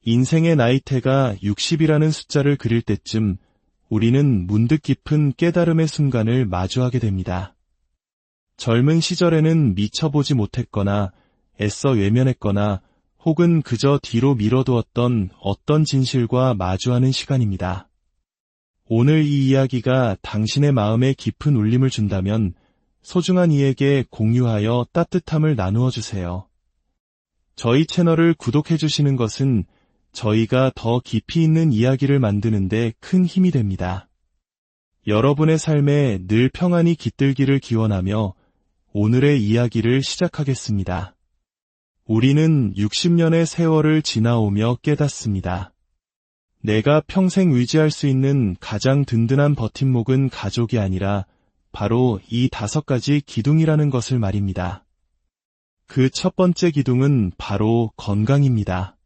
인생의 나이테가 60이라는 숫자를 그릴 때쯤 우리는 문득 깊은 깨달음의 순간을 마주하게 됩니다. 젊은 시절에는 미쳐보지 못했거나 애써 외면했거나 혹은 그저 뒤로 미뤄두었던 어떤 진실과 마주하는 시간입니다. 오늘 이 이야기가 당신의 마음에 깊은 울림을 준다면 소중한 이에게 공유하여 따뜻함을 나누어 주세요. 저희 채널을 구독해 주시는 것은 저희가 더 깊이 있는 이야기를 만드는 데 큰 힘이 됩니다. 여러분의 삶에 늘 평안이 깃들기를 기원하며 오늘의 이야기를 시작하겠습니다. 우리는 60년의 세월을 지나오며 깨닫습니다. 내가 평생 의지할 수 있는 가장 든든한 버팀목은 가족이 아니라 바로 이 5가지 기둥이라는 것을 말입니다. 그 첫 번째 기둥은 바로 건강입니다.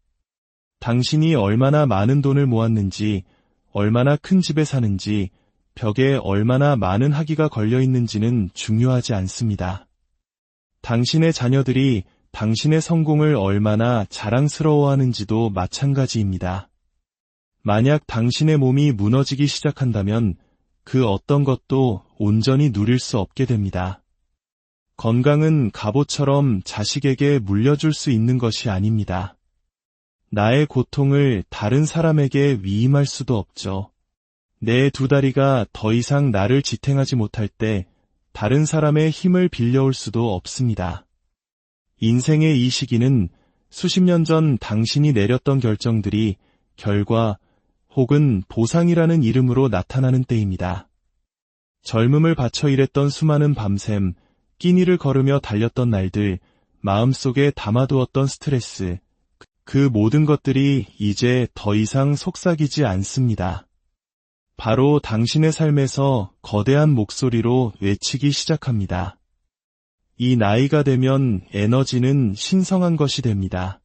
당신이 얼마나 많은 돈을 모았는지, 얼마나 큰 집에 사는지, 벽에 얼마나 많은 학위가 걸려 있는지는 중요하지 않습니다. 당신의 자녀들이 당신의 성공을 얼마나 자랑스러워하는지도 마찬가지입니다. 만약 당신의 몸이 무너지기 시작한다면 그 어떤 것도 온전히 누릴 수 없게 됩니다. 건강은 갑옷처럼 자식에게 물려줄 수 있는 것이 아닙니다. 나의 고통을 다른 사람에게 위임할 수도 없죠. 내 2다리가 더 이상 나를 지탱하지 못할 때 다른 사람의 힘을 빌려올 수도 없습니다. 인생의 이 시기는 수십 년 전 당신이 내렸던 결정들이 결과 혹은 보상이라는 이름으로 나타나는 때입니다. 젊음을 바쳐 일했던 수많은 밤샘, 끼니를 걸으며 달렸던 날들, 마음속에 담아두었던 스트레스, 그 모든 것들이 이제 더 이상 속삭이지 않습니다. 바로 당신의 삶에서 거대한 목소리로 외치기 시작합니다. 이 나이가 되면 에너지는 신성한 것이 됩니다.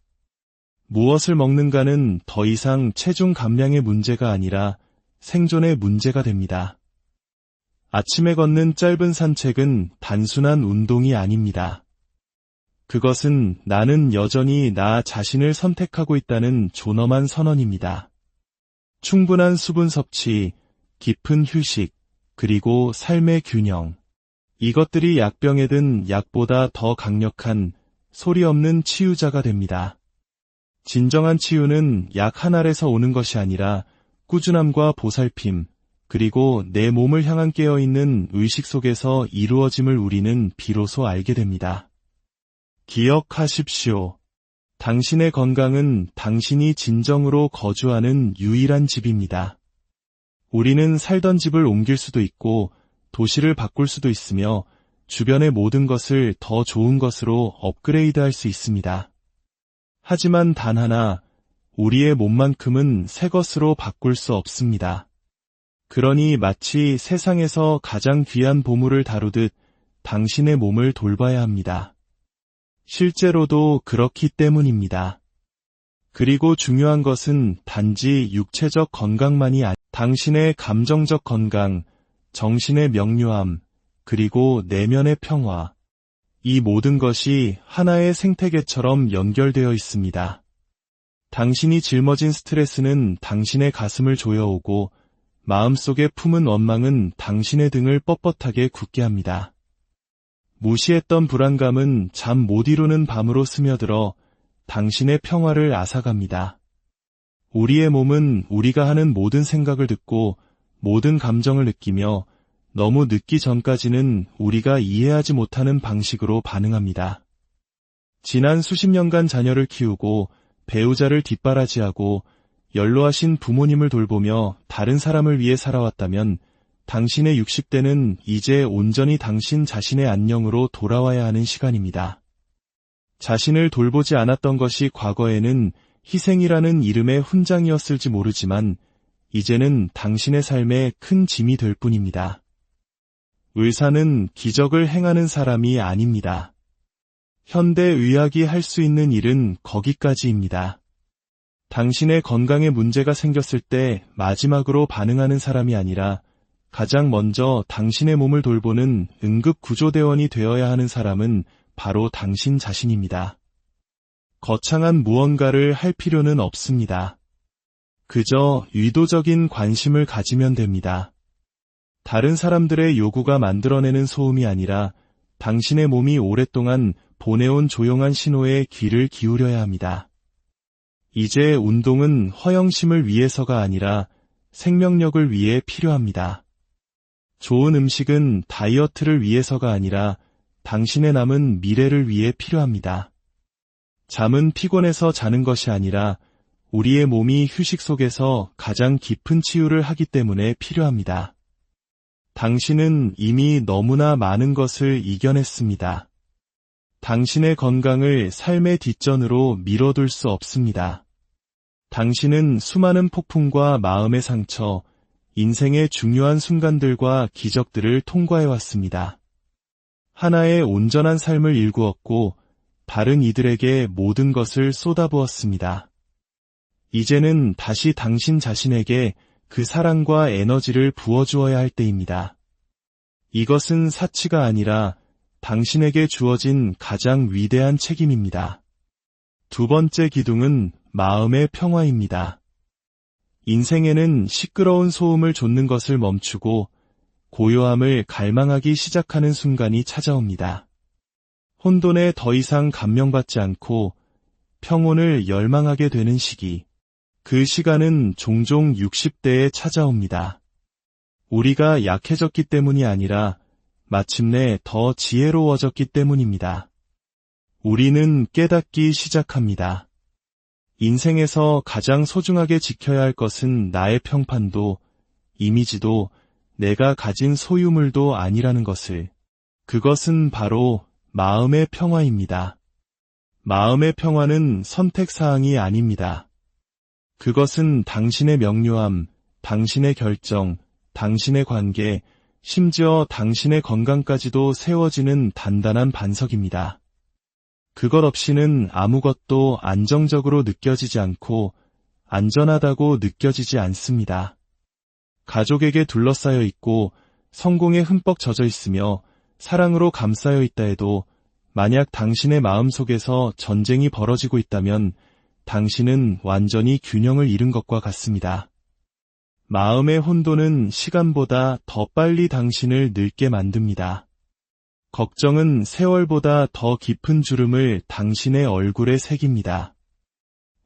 무엇을 먹는가는 더 이상 체중 감량의 문제가 아니라 생존의 문제가 됩니다. 아침에 걷는 짧은 산책은 단순한 운동이 아닙니다. 그것은 나는 여전히 나 자신을 선택하고 있다는 존엄한 선언입니다. 충분한 수분 섭취, 깊은 휴식, 그리고 삶의 균형. 이것들이 약병에 든 약보다 더 강력한 소리 없는 치유자가 됩니다. 진정한 치유는 약 한 알에서 오는 것이 아니라 꾸준함과 보살핌, 그리고 내 몸을 향한 깨어있는 의식 속에서 이루어짐을 우리는 비로소 알게 됩니다. 기억하십시오. 당신의 건강은 당신이 진정으로 거주하는 유일한 집입니다. 우리는 살던 집을 옮길 수도 있고 도시를 바꿀 수도 있으며 주변의 모든 것을 더 좋은 것으로 업그레이드할 수 있습니다. 하지만 단 하나, 우리의 몸만큼은 새 것으로 바꿀 수 없습니다. 그러니 마치 세상에서 가장 귀한 보물을 다루듯 당신의 몸을 돌봐야 합니다. 실제로도 그렇기 때문입니다. 그리고 중요한 것은 단지 육체적 건강만이 아니라 당신의 감정적 건강, 정신의 명료함, 그리고 내면의 평화. 이 모든 것이 하나의 생태계처럼 연결되어 있습니다. 당신이 짊어진 스트레스는 당신의 가슴을 조여오고 마음속에 품은 원망은 당신의 등을 뻣뻣하게 굳게 합니다. 무시했던 불안감은 잠 못 이루는 밤으로 스며들어 당신의 평화를 앗아갑니다. 우리의 몸은 우리가 하는 모든 생각을 듣고 모든 감정을 느끼며 너무 늦기 전까지는 우리가 이해하지 못하는 방식으로 반응합니다. 지난 수십 년간 자녀를 키우고 배우자를 뒷바라지하고 연로하신 부모님을 돌보며 다른 사람을 위해 살아왔다면 당신의 60대는 이제 온전히 당신 자신의 안녕으로 돌아와야 하는 시간입니다. 자신을 돌보지 않았던 것이 과거에는 희생이라는 이름의 훈장이었을지 모르지만 이제는 당신의 삶에 큰 짐이 될 뿐입니다. 의사는 기적을 행하는 사람이 아닙니다. 현대의학이 할 수 있는 일은 거기까지입니다. 당신의 건강에 문제가 생겼을 때 마지막으로 반응하는 사람이 아니라 가장 먼저 당신의 몸을 돌보는 응급구조대원이 되어야 하는 사람은 바로 당신 자신입니다. 거창한 무언가를 할 필요는 없습니다. 그저 의도적인 관심을 가지면 됩니다. 다른 사람들의 요구가 만들어내는 소음이 아니라 당신의 몸이 오랫동안 보내온 조용한 신호에 귀를 기울여야 합니다. 이제 운동은 허영심을 위해서가 아니라 생명력을 위해 필요합니다. 좋은 음식은 다이어트를 위해서가 아니라 당신의 남은 미래를 위해 필요합니다. 잠은 피곤해서 자는 것이 아니라 우리의 몸이 휴식 속에서 가장 깊은 치유를 하기 때문에 필요합니다. 당신은 이미 너무나 많은 것을 이겨냈습니다. 당신의 건강을 삶의 뒷전으로 밀어둘 수 없습니다. 당신은 수많은 폭풍과 마음의 상처, 인생의 중요한 순간들과 기적들을 통과해왔습니다. 하나의 온전한 삶을 일구었고 다른 이들에게 모든 것을 쏟아부었습니다. 이제는 다시 당신 자신에게 그 사랑과 에너지를 부어주어야 할 때입니다. 이것은 사치가 아니라 당신에게 주어진 가장 위대한 책임입니다. 두 번째 기둥은 마음의 평화입니다. 인생에는 시끄러운 소음을 좇는 것을 멈추고 고요함을 갈망하기 시작하는 순간이 찾아옵니다. 혼돈에 더 이상 감명받지 않고 평온을 열망하게 되는 시기. 그 시간은 종종 60대에 찾아옵니다. 우리가 약해졌기 때문이 아니라 마침내 더 지혜로워졌기 때문입니다. 우리는 깨닫기 시작합니다. 인생에서 가장 소중하게 지켜야 할 것은 나의 평판도, 이미지도, 내가 가진 소유물도 아니라는 것을. 그것은 바로 마음의 평화입니다. 마음의 평화는 선택사항이 아닙니다. 그것은 당신의 명료함, 당신의 결정, 당신의 관계, 심지어 당신의 건강까지도 세워지는 단단한 반석입니다. 그것 없이는 아무것도 안정적으로 느껴지지 않고 안전하다고 느껴지지 않습니다. 가족에게 둘러싸여 있고 성공에 흠뻑 젖어 있으며 사랑으로 감싸여 있다 해도 만약 당신의 마음속에서 전쟁이 벌어지고 있다면 당신은 완전히 균형을 잃은 것과 같습니다. 마음의 혼돈은 시간보다 더 빨리 당신을 늙게 만듭니다. 걱정은 세월보다 더 깊은 주름을 당신의 얼굴에 새깁니다.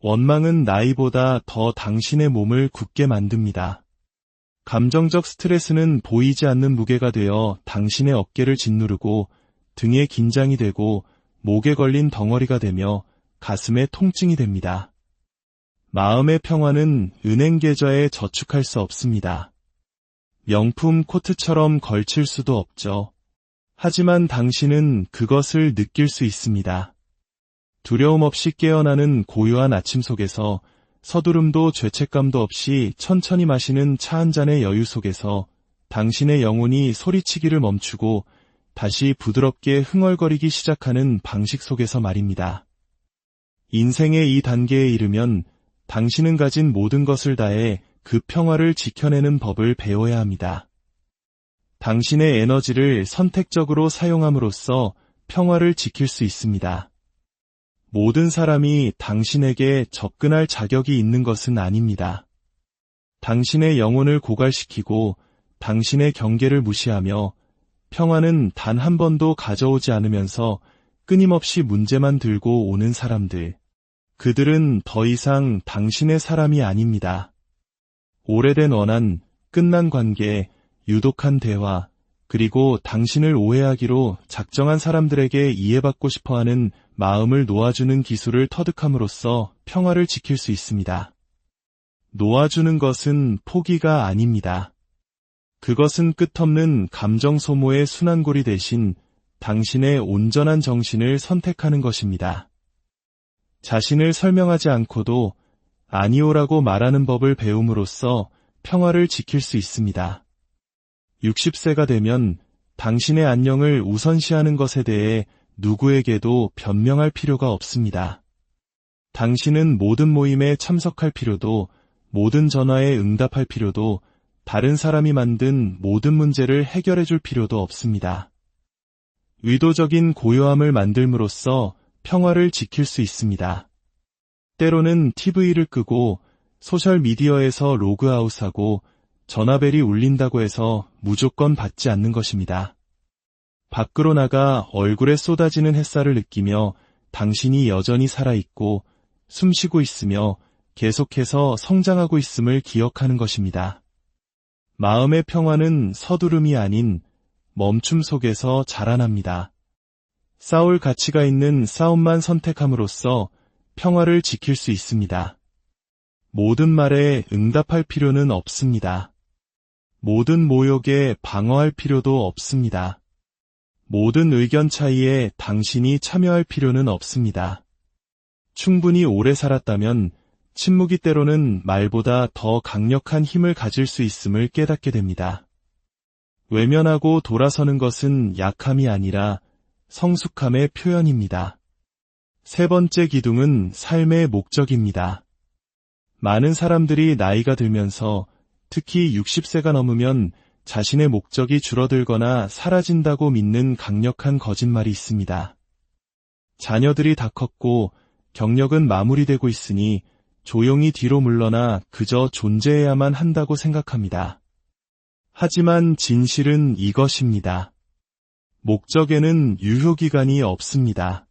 원망은 나이보다 더 당신의 몸을 굳게 만듭니다. 감정적 스트레스는 보이지 않는 무게가 되어 당신의 어깨를 짓누르고 등에 긴장이 되고 목에 걸린 덩어리가 되며 가슴에 통증이 됩니다. 마음의 평화는 은행 계좌에 저축할 수 없습니다. 명품 코트처럼 걸칠 수도 없죠. 하지만 당신은 그것을 느낄 수 있습니다. 두려움 없이 깨어나는 고요한 아침 속에서 서두름도 죄책감도 없이 천천히 마시는 차 한 잔의 여유 속에서 당신의 영혼이 소리치기를 멈추고 다시 부드럽게 흥얼거리기 시작하는 방식 속에서 말입니다. 인생의 이 단계에 이르면 당신은 가진 모든 것을 다해 그 평화를 지켜내는 법을 배워야 합니다. 당신의 에너지를 선택적으로 사용함으로써 평화를 지킬 수 있습니다. 모든 사람이 당신에게 접근할 자격이 있는 것은 아닙니다. 당신의 영혼을 고갈시키고 당신의 경계를 무시하며 평화는 단 한 번도 가져오지 않으면서 끊임없이 문제만 들고 오는 사람들. 그들은 더 이상 당신의 사람이 아닙니다. 오래된 원한, 끝난 관계, 유독한 대화, 그리고 당신을 오해하기로 작정한 사람들에게 이해받고 싶어하는 마음을 놓아주는 기술을 터득함으로써 평화를 지킬 수 있습니다. 놓아주는 것은 포기가 아닙니다. 그것은 끝없는 감정 소모의 순환고리 대신 당신의 온전한 정신을 선택하는 것입니다. 자신을 설명하지 않고도 아니오라고 말하는 법을 배움으로써 평화를 지킬 수 있습니다. 60세가 되면 당신의 안녕을 우선시하는 것에 대해 누구에게도 변명할 필요가 없습니다. 당신은 모든 모임에 참석할 필요도, 모든 전화에 응답할 필요도, 다른 사람이 만든 모든 문제를 해결해 줄 필요도 없습니다. 의도적인 고요함을 만들므로써 평화를 지킬 수 있습니다. 때로는 TV를 끄고 소셜미디어에서 로그아웃하고 전화벨이 울린다고 해서 무조건 받지 않는 것입니다. 밖으로 나가 얼굴에 쏟아지는 햇살을 느끼며 당신이 여전히 살아있고 숨쉬고 있으며 계속해서 성장하고 있음을 기억하는 것입니다. 마음의 평화는 서두름이 아닌 멈춤 속에서 자라납니다. 싸울 가치가 있는 싸움만 선택함으로써 평화를 지킬 수 있습니다. 모든 말에 응답할 필요는 없습니다. 모든 모욕에 방어할 필요도 없습니다. 모든 의견 차이에 당신이 참여할 필요는 없습니다. 충분히 오래 살았다면 침묵이 때로는 말보다 더 강력한 힘을 가질 수 있음을 깨닫게 됩니다. 외면하고 돌아서는 것은 약함이 아니라 성숙함의 표현입니다. 세 번째 기둥은 삶의 목적입니다. 많은 사람들이 나이가 들면서 특히 60세가 넘으면 자신의 목적이 줄어들거나 사라진다고 믿는 강력한 거짓말이 있습니다. 자녀들이 다 컸고 경력은 마무리되고 있으니 조용히 뒤로 물러나 그저 존재해야만 한다고 생각합니다. 하지만 진실은 이것입니다. 목적에는 유효기간이 없습니다.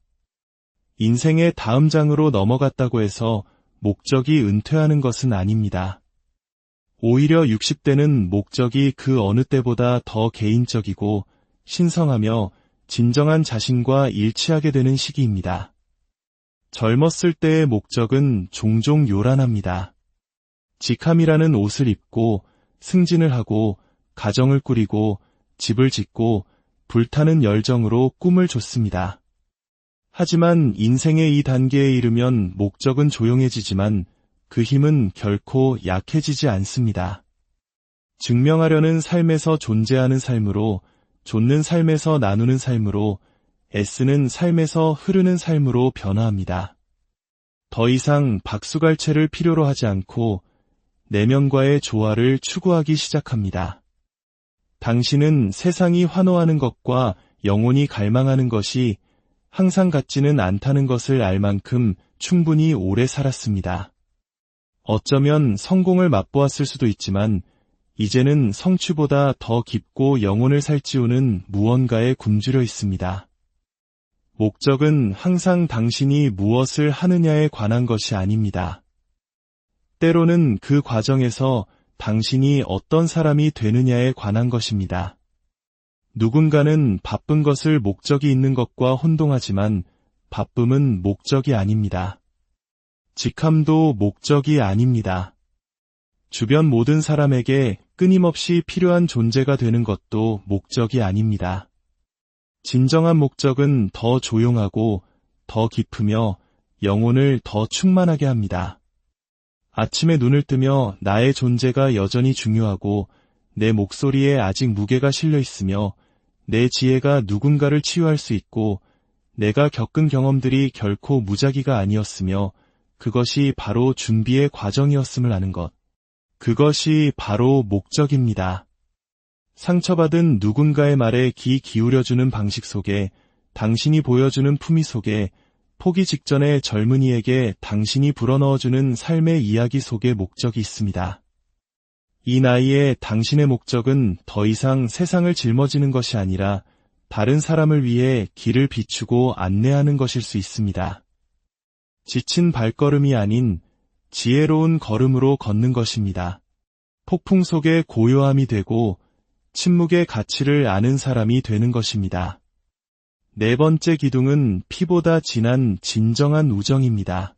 인생의 다음 장으로 넘어갔다고 해서 목적이 은퇴하는 것은 아닙니다. 오히려 60대는 목적이 그 어느 때보다 더 개인적이고 신성하며 진정한 자신과 일치하게 되는 시기입니다. 젊었을 때의 목적은 종종 요란합니다. 직함이라는 옷을 입고 승진을 하고 가정을 꾸리고 집을 짓고 불타는 열정으로 꿈을 줬습니다. 하지만 인생의 이 단계에 이르면 목적은 조용해지지만 그 힘은 결코 약해지지 않습니다. 증명하려는 삶에서 존재하는 삶으로, 좇는 삶에서 나누는 삶으로, 애쓰는 삶에서 흐르는 삶으로 변화합니다. 더 이상 박수갈채를 필요로 하지 않고 내면과의 조화를 추구하기 시작합니다. 당신은 세상이 환호하는 것과 영혼이 갈망하는 것이 항상 같지는 않다는 것을 알 만큼 충분히 오래 살았습니다. 어쩌면 성공을 맛보았을 수도 있지만 이제는 성취보다 더 깊고 영혼을 살찌우는 무언가에 굶주려 있습니다. 목적은 항상 당신이 무엇을 하느냐에 관한 것이 아닙니다. 때로는 그 과정에서 당신이 어떤 사람이 되느냐에 관한 것입니다. 누군가는 바쁜 것을 목적이 있는 것과 혼동하지만 바쁨은 목적이 아닙니다. 직함도 목적이 아닙니다. 주변 모든 사람에게 끊임없이 필요한 존재가 되는 것도 목적이 아닙니다. 진정한 목적은 더 조용하고 더 깊으며 영혼을 더 충만하게 합니다. 아침에 눈을 뜨며 나의 존재가 여전히 중요하고 내 목소리에 아직 무게가 실려 있으며 내 지혜가 누군가를 치유할 수 있고 내가 겪은 경험들이 결코 무작위가 아니었으며 그것이 바로 준비의 과정이었음을 아는 것. 그것이 바로 목적입니다. 상처받은 누군가의 말에 귀 기울여주는 방식 속에, 당신이 보여주는 품위 속에, 포기 직전의 젊은이에게 당신이 불어넣어주는 삶의 이야기 속에 목적이 있습니다. 이 나이에 당신의 목적은 더 이상 세상을 짊어지는 것이 아니라 다른 사람을 위해 길을 비추고 안내하는 것일 수 있습니다. 지친 발걸음이 아닌 지혜로운 걸음으로 걷는 것입니다. 폭풍 속에 고요함이 되고 침묵의 가치를 아는 사람이 되는 것입니다. 네 번째 기둥은 피보다 진한 진정한 우정입니다.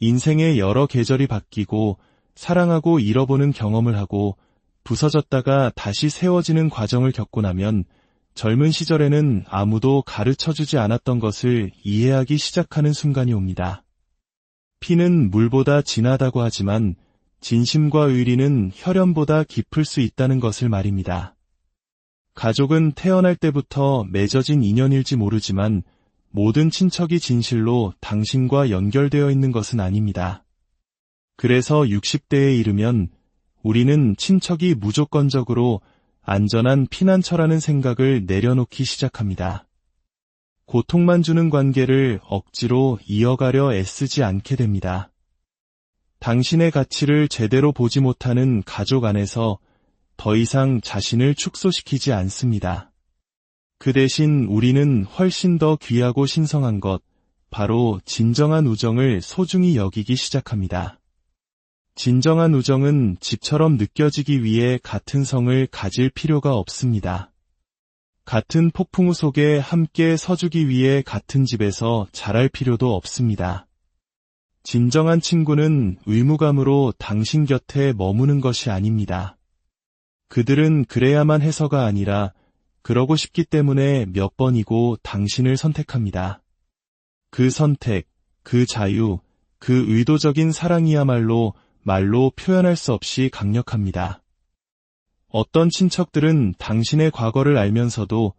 인생의 여러 계절이 바뀌고 사랑하고 잃어보는 경험을 하고 부서졌다가 다시 세워지는 과정을 겪고 나면 젊은 시절에는 아무도 가르쳐주지 않았던 것을 이해하기 시작하는 순간이 옵니다. 피는 물보다 진하다고 하지만 진심과 의리는 혈연보다 깊을 수 있다는 것을 말입니다. 가족은 태어날 때부터 맺어진 인연일지 모르지만 모든 친척이 진실로 당신과 연결되어 있는 것은 아닙니다. 그래서 60대에 이르면 우리는 친척이 무조건적으로 안전한 피난처라는 생각을 내려놓기 시작합니다. 고통만 주는 관계를 억지로 이어가려 애쓰지 않게 됩니다. 당신의 가치를 제대로 보지 못하는 가족 안에서 더 이상 자신을 축소시키지 않습니다. 그 대신 우리는 훨씬 더 귀하고 신성한 것, 바로 진정한 우정을 소중히 여기기 시작합니다. 진정한 우정은 집처럼 느껴지기 위해 같은 성을 가질 필요가 없습니다. 같은 폭풍우 속에 함께 서주기 위해 같은 집에서 자랄 필요도 없습니다. 진정한 친구는 의무감으로 당신 곁에 머무는 것이 아닙니다. 그들은 그래야만 해서가 아니라 그러고 싶기 때문에 몇 번이고 당신을 선택합니다. 그 선택, 그 자유, 그 의도적인 사랑이야말로 말로 표현할 수 없이 강력합니다. 어떤 친척들은 당신의 과거를 알면서도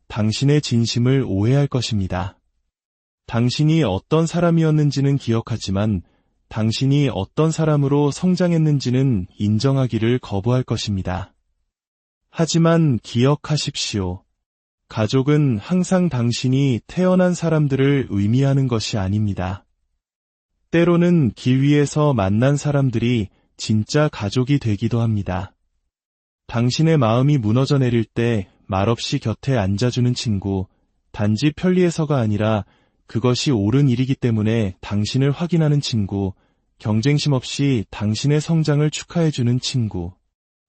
당신의 진심을 오해할 것입니다. 당신이 어떤 사람이었는지는 기억하지만 당신이 어떤 사람으로 성장했는지는 인정하기를 거부할 것입니다. 하지만 기억하십시오. 가족은 항상 당신이 태어난 사람들을 의미하는 것이 아닙니다. 때로는 길 위에서 만난 사람들이 진짜 가족이 되기도 합니다. 당신의 마음이 무너져 내릴 때 말없이 곁에 앉아주는 친구, 단지 편리해서가 아니라 그것이 옳은 일이기 때문에 당신을 확인하는 친구, 경쟁심 없이 당신의 성장을 축하해주는 친구,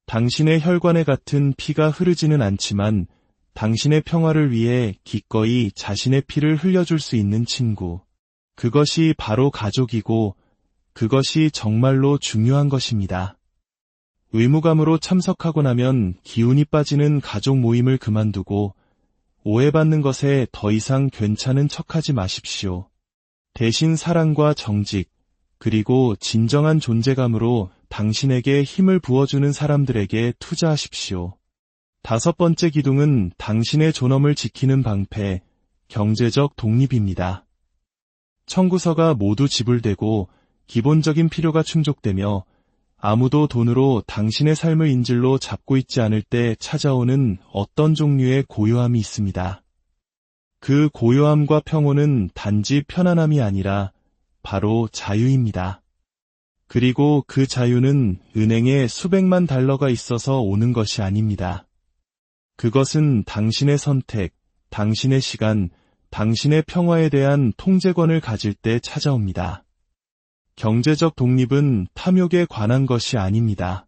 당신의 혈관에 같은 피가 흐르지는 않지만 당신의 평화를 위해 기꺼이 자신의 피를 흘려줄 수 있는 친구, 그것이 바로 가족이고 그것이 정말로 중요한 것입니다. 의무감으로 참석하고 나면 기운이 빠지는 가족 모임을 그만두고 오해받는 것에 더 이상 괜찮은 척하지 마십시오. 대신 사랑과 정직, 그리고 진정한 존재감으로 당신에게 힘을 부어주는 사람들에게 투자하십시오. 5번째 기둥은 당신의 존엄을 지키는 방패, 경제적 독립입니다. 청구서가 모두 지불되고 기본적인 필요가 충족되며 아무도 돈으로 당신의 삶을 인질로 잡고 있지 않을 때 찾아오는 어떤 종류의 고요함이 있습니다. 그 고요함과 평온은 단지 편안함이 아니라 바로 자유입니다. 그리고 그 자유는 은행에 수백만 달러가 있어서 오는 것이 아닙니다. 그것은 당신의 선택, 당신의 시간, 당신의 평화에 대한 통제권을 가질 때 찾아옵니다. 경제적 독립은 탐욕에 관한 것이 아닙니다.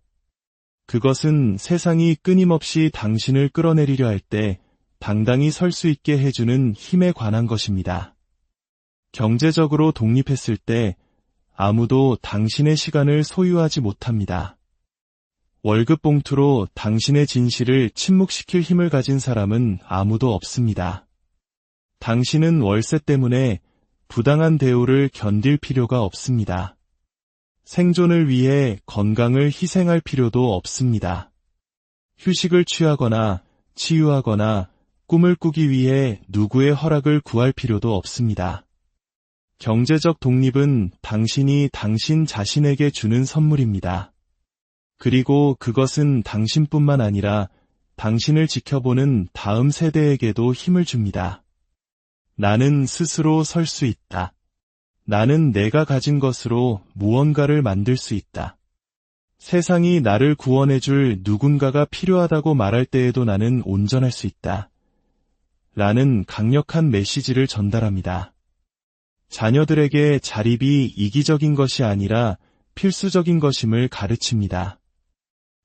그것은 세상이 끊임없이 당신을 끌어내리려 할 때 당당히 설 수 있게 해주는 힘에 관한 것입니다. 경제적으로 독립했을 때 아무도 당신의 시간을 소유하지 못합니다. 월급 봉투로 당신의 진실을 침묵시킬 힘을 가진 사람은 아무도 없습니다. 당신은 월세 때문에 부당한 대우를 견딜 필요가 없습니다. 생존을 위해 건강을 희생할 필요도 없습니다. 휴식을 취하거나 치유하거나 꿈을 꾸기 위해 누구의 허락을 구할 필요도 없습니다. 경제적 독립은 당신이 당신 자신에게 주는 선물입니다. 그리고 그것은 당신뿐만 아니라 당신을 지켜보는 다음 세대에게도 힘을 줍니다. 나는 스스로 설 수 있다. 나는 내가 가진 것으로 무언가를 만들 수 있다. 세상이 나를 구원해줄 누군가가 필요하다고 말할 때에도 나는 온전할 수 있다. 라는 강력한 메시지를 전달합니다. 자녀들에게 자립이 이기적인 것이 아니라 필수적인 것임을 가르칩니다.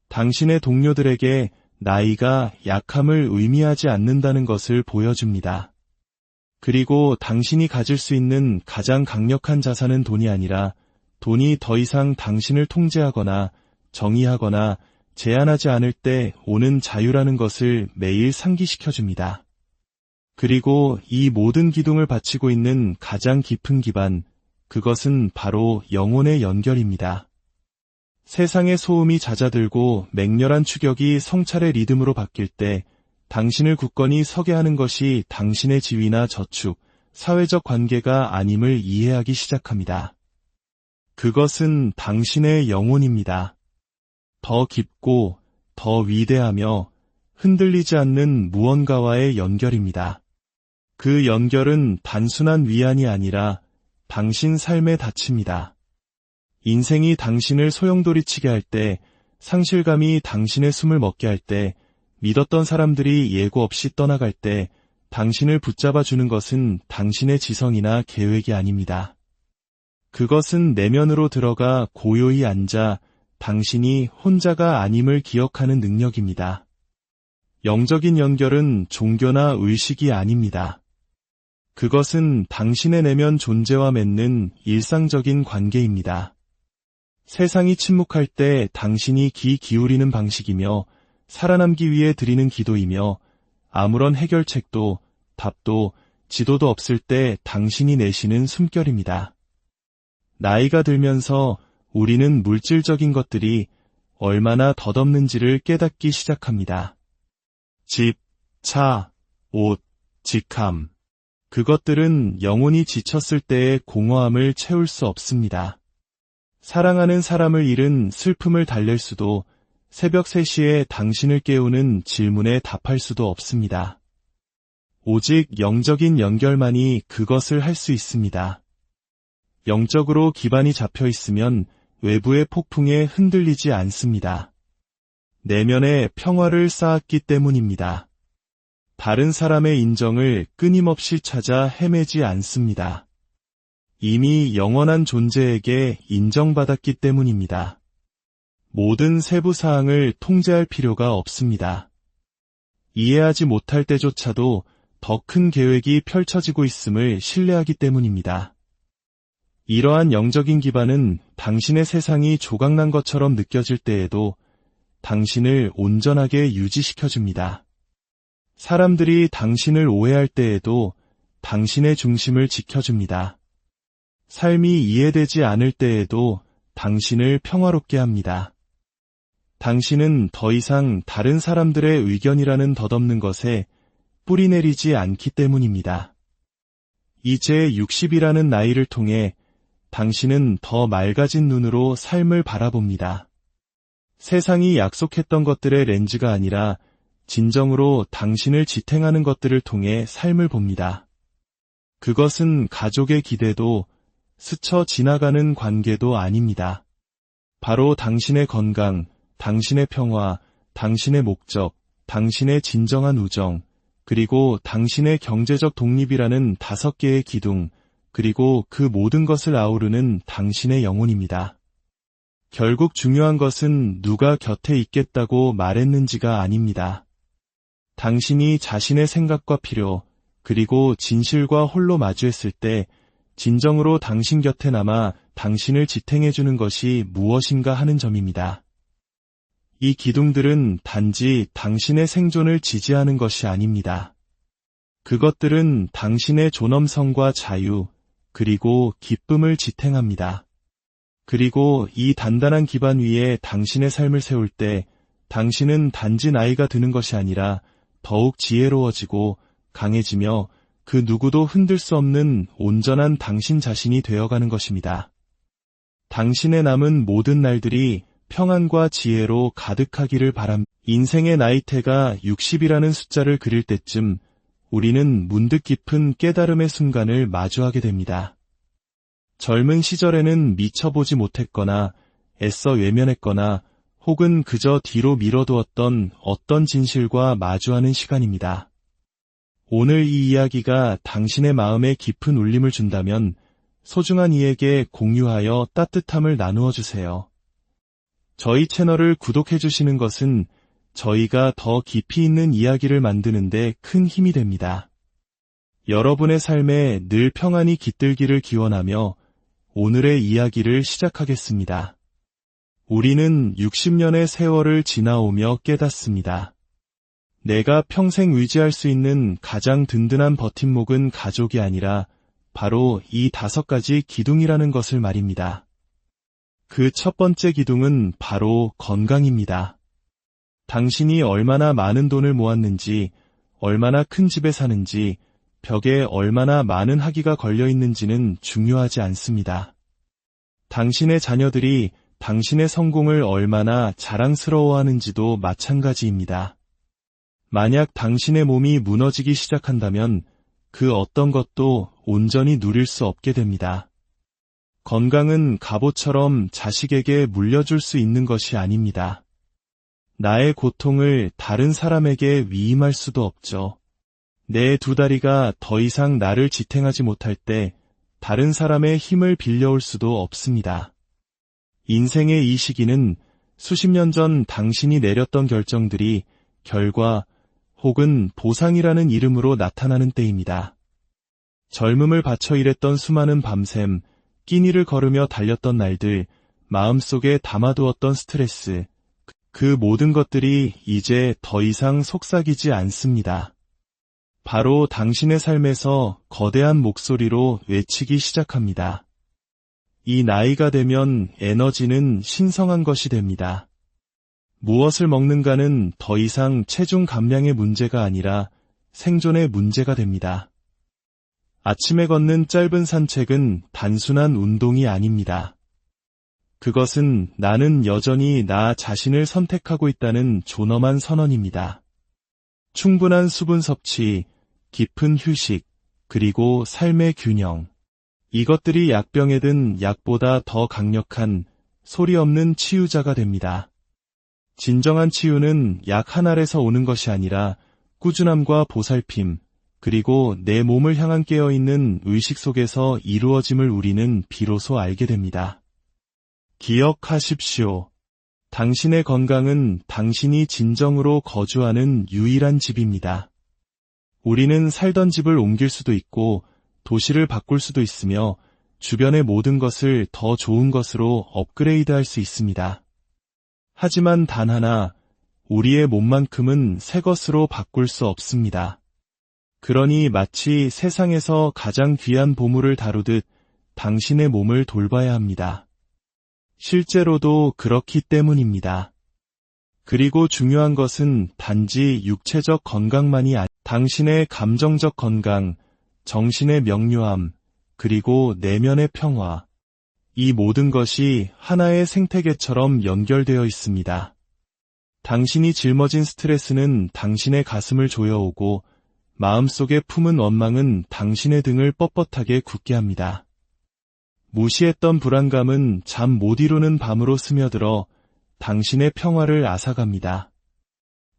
당신의 동료들에게 나이가 약함을 의미하지 않는다는 것을 보여줍니다. 그리고 당신이 가질 수 있는 가장 강력한 자산은 돈이 아니라 돈이 더 이상 당신을 통제하거나 정의하거나 제한하지 않을 때 오는 자유라는 것을 매일 상기시켜줍니다. 그리고 이 모든 기둥을 바치고 있는 가장 깊은 기반, 그것은 바로 영혼의 연결입니다. 세상의 소음이 잦아들고 맹렬한 추격이 성찰의 리듬으로 바뀔 때 당신을 굳건히 서게 하는 것이 당신의 지위나 저축, 사회적 관계가 아님을 이해하기 시작합니다. 그것은 당신의 영혼입니다. 더 깊고 더 위대하며 흔들리지 않는 무언가와의 연결입니다. 그 연결은 단순한 위안이 아니라 당신 삶의 닻입니다. 인생이 당신을 소용돌이치게 할 때, 상실감이 당신의 숨을 먹게 할 때, 믿었던 사람들이 예고 없이 떠나갈 때, 당신을 붙잡아 주는 것은 당신의 지성이나 계획이 아닙니다. 그것은 내면으로 들어가 고요히 앉아 당신이 혼자가 아님을 기억하는 능력입니다. 영적인 연결은 종교나 의식이 아닙니다. 그것은 당신의 내면 존재와 맺는 일상적인 관계입니다. 세상이 침묵할 때 당신이 귀 기울이는 방식이며 살아남기 위해 드리는 기도이며 아무런 해결책도 답도 지도도 없을 때 당신이 내쉬는 숨결입니다. 나이가 들면서 우리는 물질적인 것들이 얼마나 덧없는지를 깨닫기 시작합니다. 집, 차, 옷, 직함. 그것들은 영혼이 지쳤을 때의 공허함을 채울 수 없습니다. 사랑하는 사람을 잃은 슬픔을 달랠 수도 새벽 3시에 당신을 깨우는 질문에 답할 수도 없습니다. 오직 영적인 연결만이 그것을 할 수 있습니다. 영적으로 기반이 잡혀 있으면 외부의 폭풍에 흔들리지 않습니다. 내면에 평화를 쌓았기 때문입니다. 다른 사람의 인정을 끊임없이 찾아 헤매지 않습니다. 이미 영원한 존재에게 인정받았기 때문입니다. 모든 세부 사항을 통제할 필요가 없습니다. 이해하지 못할 때조차도 더 큰 계획이 펼쳐지고 있음을 신뢰하기 때문입니다. 이러한 영적인 기반은 당신의 세상이 조각난 것처럼 느껴질 때에도 당신을 온전하게 유지시켜줍니다. 사람들이 당신을 오해할 때에도 당신의 중심을 지켜줍니다. 삶이 이해되지 않을 때에도 당신을 평화롭게 합니다. 당신은 더 이상 다른 사람들의 의견이라는 덧없는 것에 뿌리내리지 않기 때문입니다. 이제 60이라는 나이를 통해 당신은 더 맑아진 눈으로 삶을 바라봅니다. 세상이 약속했던 것들의 렌즈가 아니라 진정으로 당신을 지탱하는 것들을 통해 삶을 봅니다. 그것은 가족의 기대도 스쳐 지나가는 관계도 아닙니다. 바로 당신의 건강, 당신의 평화, 당신의 목적, 당신의 진정한 우정, 그리고 당신의 경제적 독립이라는 5개의 기둥, 그리고 그 모든 것을 아우르는 당신의 영혼입니다. 결국 중요한 것은 누가 곁에 있겠다고 말했는지가 아닙니다. 당신이 자신의 생각과 필요, 그리고 진실과 홀로 마주했을 때 진정으로 당신 곁에 남아 당신을 지탱해주는 것이 무엇인가 하는 점입니다. 이 기둥들은 단지 당신의 생존을 지지하는 것이 아닙니다. 그것들은 당신의 존엄성과 자유, 그리고 기쁨을 지탱합니다. 그리고 이 단단한 기반 위에 당신의 삶을 세울 때 당신은 단지 나이가 드는 것이 아니라 더욱 지혜로워지고 강해지며 그 누구도 흔들 수 없는 온전한 당신 자신이 되어가는 것입니다. 당신의 남은 모든 날들이 평안과 지혜로 가득하기를 바랍니다. 인생의 나이테가 60이라는 숫자를 그릴 때쯤 우리는 문득 깊은 깨달음의 순간을 마주하게 됩니다. 젊은 시절에는 미쳐보지 못했거나 애써 외면했거나 혹은 그저 뒤로 미뤄두었던 어떤 진실과 마주하는 시간입니다. 오늘 이 이야기가 당신의 마음에 깊은 울림을 준다면 소중한 이에게 공유하여 따뜻함을 나누어 주세요. 저희 채널을 구독해 주시는 것은 저희가 더 깊이 있는 이야기를 만드는 데 큰 힘이 됩니다. 여러분의 삶에 늘 평안이 깃들기를 기원하며 오늘의 이야기를 시작하겠습니다. 우리는 60년의 세월을 지나오며 깨닫습니다. 내가 평생 의지할 수 있는 가장 든든한 버팀목은 가족이 아니라 바로 이 5가지 기둥이라는 것을 말입니다. 그 첫 번째 기둥은 바로 건강입니다. 당신이 얼마나 많은 돈을 모았는지, 얼마나 큰 집에 사는지, 벽에 얼마나 많은 학위가 걸려 있는지는 중요하지 않습니다. 당신의 자녀들이 당신의 성공을 얼마나 자랑스러워하는지도 마찬가지입니다. 만약 당신의 몸이 무너지기 시작한다면 그 어떤 것도 온전히 누릴 수 없게 됩니다. 건강은 갑옷처럼 자식에게 물려줄 수 있는 것이 아닙니다. 나의 고통을 다른 사람에게 위임할 수도 없죠. 내 두 다리가 더 이상 나를 지탱하지 못할 때 다른 사람의 힘을 빌려올 수도 없습니다. 인생의 이 시기는 수십 년 전 당신이 내렸던 결정들이 결과 혹은 보상이라는 이름으로 나타나는 때입니다. 젊음을 바쳐 일했던 수많은 밤샘, 끼니를 걸으며 달렸던 날들, 마음속에 담아두었던 스트레스, 그 모든 것들이 이제 더 이상 속삭이지 않습니다. 바로 당신의 삶에서 거대한 목소리로 외치기 시작합니다. 이 나이가 되면 에너지는 신성한 것이 됩니다. 무엇을 먹는가는 더 이상 체중 감량의 문제가 아니라 생존의 문제가 됩니다. 아침에 걷는 짧은 산책은 단순한 운동이 아닙니다. 그것은 나는 여전히 나 자신을 선택하고 있다는 존엄한 선언입니다. 충분한 수분 섭취, 깊은 휴식, 그리고 삶의 균형. 이것들이 약병에 든 약보다 더 강력한 소리 없는 치유자가 됩니다. 진정한 치유는 약 한 알에서 오는 것이 아니라 꾸준함과 보살핌, 그리고 내 몸을 향한 깨어있는 의식 속에서 이루어짐을 우리는 비로소 알게 됩니다. 기억하십시오. 당신의 건강은 당신이 진정으로 거주하는 유일한 집입니다. 우리는 살던 집을 옮길 수도 있고 도시를 바꿀 수도 있으며 주변의 모든 것을 더 좋은 것으로 업그레이드할 수 있습니다. 하지만 단 하나, 우리의 몸만큼은 새 것으로 바꿀 수 없습니다. 그러니 마치 세상에서 가장 귀한 보물을 다루듯 당신의 몸을 돌봐야 합니다. 실제로도 그렇기 때문입니다. 그리고 중요한 것은 단지 육체적 건강만이 아니, 당신의 감정적 건강, 정신의 명료함, 그리고 내면의 평화. 이 모든 것이 하나의 생태계처럼 연결되어 있습니다. 당신이 짊어진 스트레스는 당신의 가슴을 조여오고 마음속에 품은 원망은 당신의 등을 뻣뻣하게 굳게 합니다. 무시했던 불안감은 잠 못 이루는 밤으로 스며들어 당신의 평화를 앗아갑니다.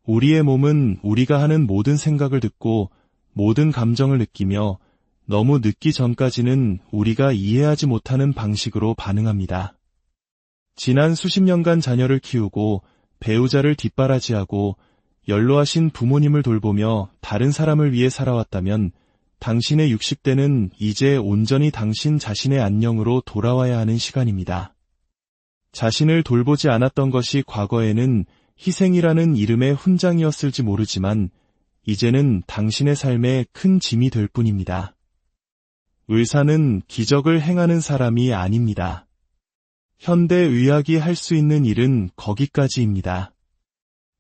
우리의 몸은 우리가 하는 모든 생각을 듣고 모든 감정을 느끼며 너무 늦기 전까지는 우리가 이해하지 못하는 방식으로 반응합니다. 지난 수십 년간 자녀를 키우고 배우자를 뒷바라지하고 연로하신 부모님을 돌보며 다른 사람을 위해 살아왔다면 당신의 60대는 이제 온전히 당신 자신의 안녕으로 돌아와야 하는 시간입니다. 자신을 돌보지 않았던 것이 과거에는 희생이라는 이름의 훈장이었을지 모르지만 이제는 당신의 삶에 큰 짐이 될 뿐입니다. 의사는 기적을 행하는 사람이 아닙니다. 현대의학이 할 수 있는 일은 거기까지입니다.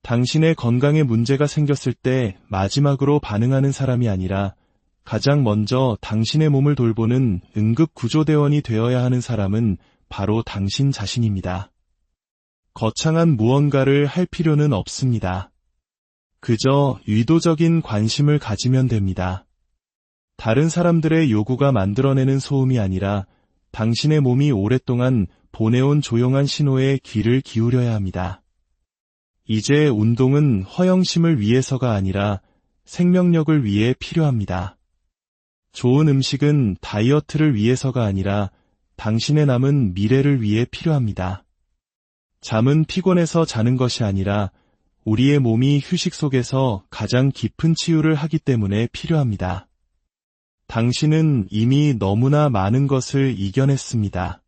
당신의 건강에 문제가 생겼을 때 마지막으로 반응하는 사람이 아니라 가장 먼저 당신의 몸을 돌보는 응급구조대원이 되어야 하는 사람은 바로 당신 자신입니다. 거창한 무언가를 할 필요는 없습니다. 그저 의도적인 관심을 가지면 됩니다. 다른 사람들의 요구가 만들어내는 소음이 아니라 당신의 몸이 오랫동안 보내온 조용한 신호에 귀를 기울여야 합니다. 이제 운동은 허영심을 위해서가 아니라 생명력을 위해 필요합니다. 좋은 음식은 다이어트를 위해서가 아니라 당신의 남은 미래를 위해 필요합니다. 잠은 피곤해서 자는 것이 아니라 우리의 몸이 휴식 속에서 가장 깊은 치유를 하기 때문에 필요합니다. 당신은 이미 너무나 많은 것을 이겨냈습니다.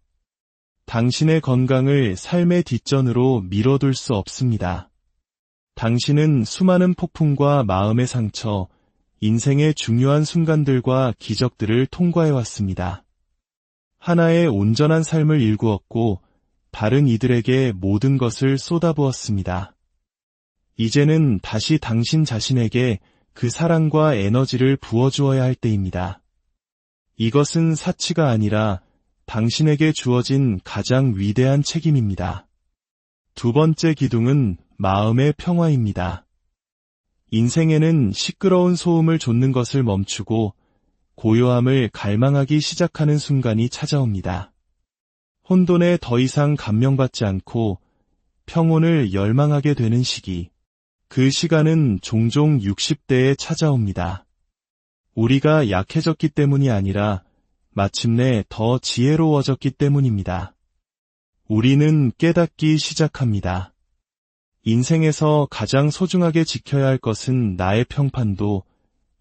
당신의 건강을 삶의 뒷전으로 밀어둘 수 없습니다. 당신은 수많은 폭풍과 마음의 상처, 인생의 중요한 순간들과 기적들을 통과해왔습니다. 하나의 온전한 삶을 일구었고 다른 이들에게 모든 것을 쏟아부었습니다. 이제는 다시 당신 자신에게 그 사랑과 에너지를 부어주어야 할 때입니다. 이것은 사치가 아니라 당신에게 주어진 가장 위대한 책임입니다. 두 번째 기둥은 마음의 평화입니다. 인생에는 시끄러운 소음을 좇는 것을 멈추고 고요함을 갈망하기 시작하는 순간이 찾아옵니다. 혼돈에 더 이상 감명받지 않고 평온을 열망하게 되는 시기. 그 시간은 종종 60대에 찾아옵니다. 우리가 약해졌기 때문이 아니라 마침내 더 지혜로워졌기 때문입니다. 우리는 깨닫기 시작합니다. 인생에서 가장 소중하게 지켜야 할 것은 나의 평판도,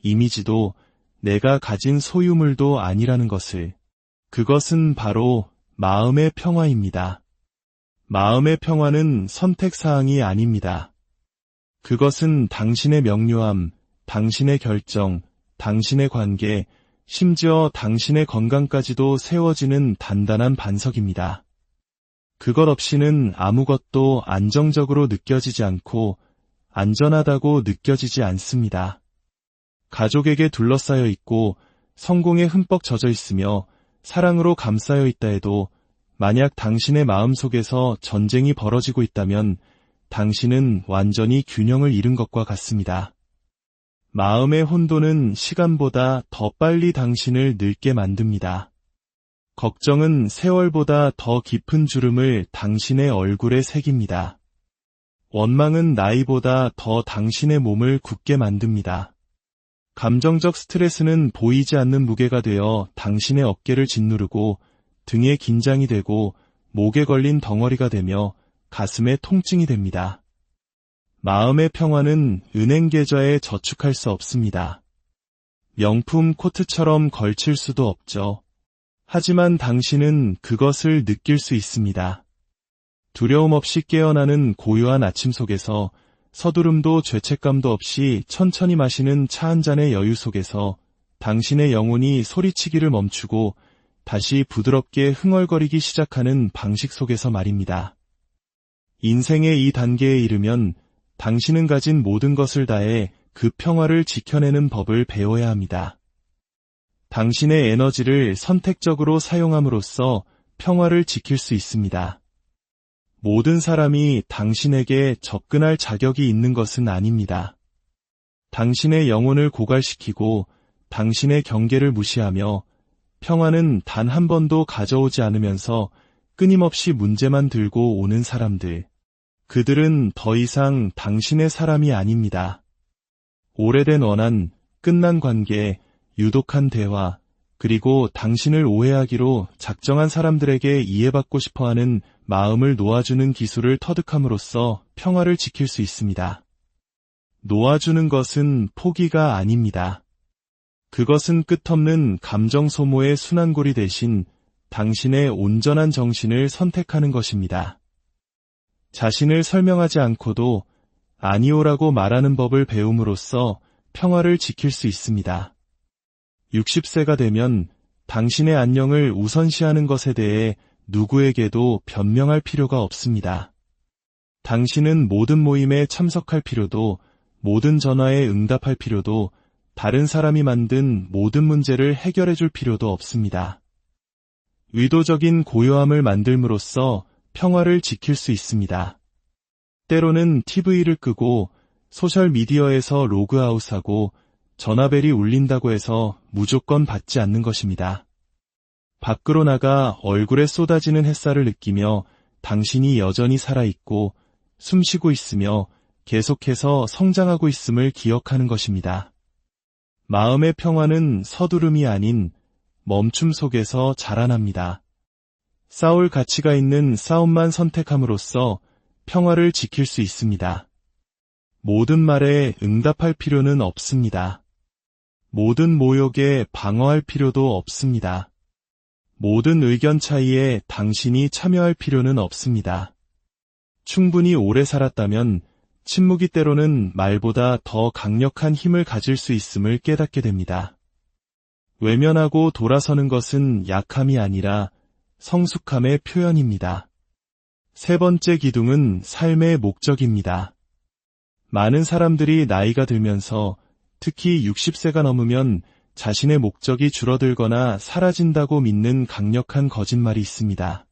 이미지도, 내가 가진 소유물도 아니라는 것을. 그것은 바로 마음의 평화입니다. 마음의 평화는 선택사항이 아닙니다. 그것은 당신의 명료함, 당신의 결정, 당신의 관계, 심지어 당신의 건강까지도 세워지는 단단한 반석입니다. 그것 없이는 아무것도 안정적으로 느껴지지 않고 안전하다고 느껴지지 않습니다. 가족에게 둘러싸여 있고 성공에 흠뻑 젖어 있으며 사랑으로 감싸여 있다 해도 만약 당신의 마음속에서 전쟁이 벌어지고 있다면 당신은 완전히 균형을 잃은 것과 같습니다. 마음의 혼돈은 시간보다 더 빨리 당신을 늙게 만듭니다. 걱정은 세월보다 더 깊은 주름을 당신의 얼굴에 새깁니다. 원망은 나이보다 더 당신의 몸을 굳게 만듭니다. 감정적 스트레스는 보이지 않는 무게가 되어 당신의 어깨를 짓누르고 등에 긴장이 되고 목에 걸린 덩어리가 되며 가슴에 통증이 됩니다. 마음의 평화는 은행 계좌에 저축할 수 없습니다. 명품 코트처럼 걸칠 수도 없죠. 하지만 당신은 그것을 느낄 수 있습니다. 두려움 없이 깨어나는 고요한 아침 속에서 서두름도 죄책감도 없이 천천히 마시는 차 한 잔의 여유 속에서 당신의 영혼이 소리치기를 멈추고 다시 부드럽게 흥얼거리기 시작하는 방식 속에서 말입니다. 인생의 이 단계에 이르면 당신은 가진 모든 것을 다해 그 평화를 지켜내는 법을 배워야 합니다. 당신의 에너지를 선택적으로 사용함으로써 평화를 지킬 수 있습니다. 모든 사람이 당신에게 접근할 자격이 있는 것은 아닙니다. 당신의 영혼을 고갈시키고 당신의 경계를 무시하며 평화는 단 한 번도 가져오지 않으면서 끊임없이 문제만 들고 오는 사람들. 그들은 더 이상 당신의 사람이 아닙니다. 오래된 원한, 끝난 관계, 유독한 대화, 그리고 당신을 오해하기로 작정한 사람들에게 이해받고 싶어하는 마음을 놓아주는 기술을 터득함으로써 평화를 지킬 수 있습니다. 놓아주는 것은 포기가 아닙니다. 그것은 끝없는 감정 소모의 순환고리 대신 당신의 온전한 정신을 선택하는 것입니다. 자신을 설명하지 않고도 아니오라고 말하는 법을 배움으로써 평화를 지킬 수 있습니다. 60세가 되면 당신의 안녕을 우선시하는 것에 대해 누구에게도 변명할 필요가 없습니다. 당신은 모든 모임에 참석할 필요도, 모든 전화에 응답할 필요도, 다른 사람이 만든 모든 문제를 해결해 줄 필요도 없습니다. 의도적인 고요함을 만들므로써 평화를 지킬 수 있습니다. 때로는 TV를 끄고 소셜미디어에서 로그아웃하고 전화벨이 울린다고 해서 무조건 받지 않는 것입니다. 밖으로 나가 얼굴에 쏟아지는 햇살을 느끼며 당신이 여전히 살아있고 숨쉬고 있으며 계속해서 성장하고 있음을 기억하는 것입니다. 마음의 평화는 서두름이 아닌 멈춤 속에서 자라납니다. 싸울 가치가 있는 싸움만 선택함으로써 평화를 지킬 수 있습니다. 모든 말에 응답할 필요는 없습니다. 모든 모욕에 방어할 필요도 없습니다. 모든 의견 차이에 당신이 참여할 필요는 없습니다. 충분히 오래 살았다면 침묵이 때로는 말보다 더 강력한 힘을 가질 수 있음을 깨닫게 됩니다. 외면하고 돌아서는 것은 약함이 아니라 성숙함의 표현입니다. 세 번째 기둥은 삶의 목적입니다. 많은 사람들이 나이가 들면서 특히 60세가 넘으면 자신의 목적이 줄어들거나 사라진다고 믿는 강력한 거짓말이 있습니다.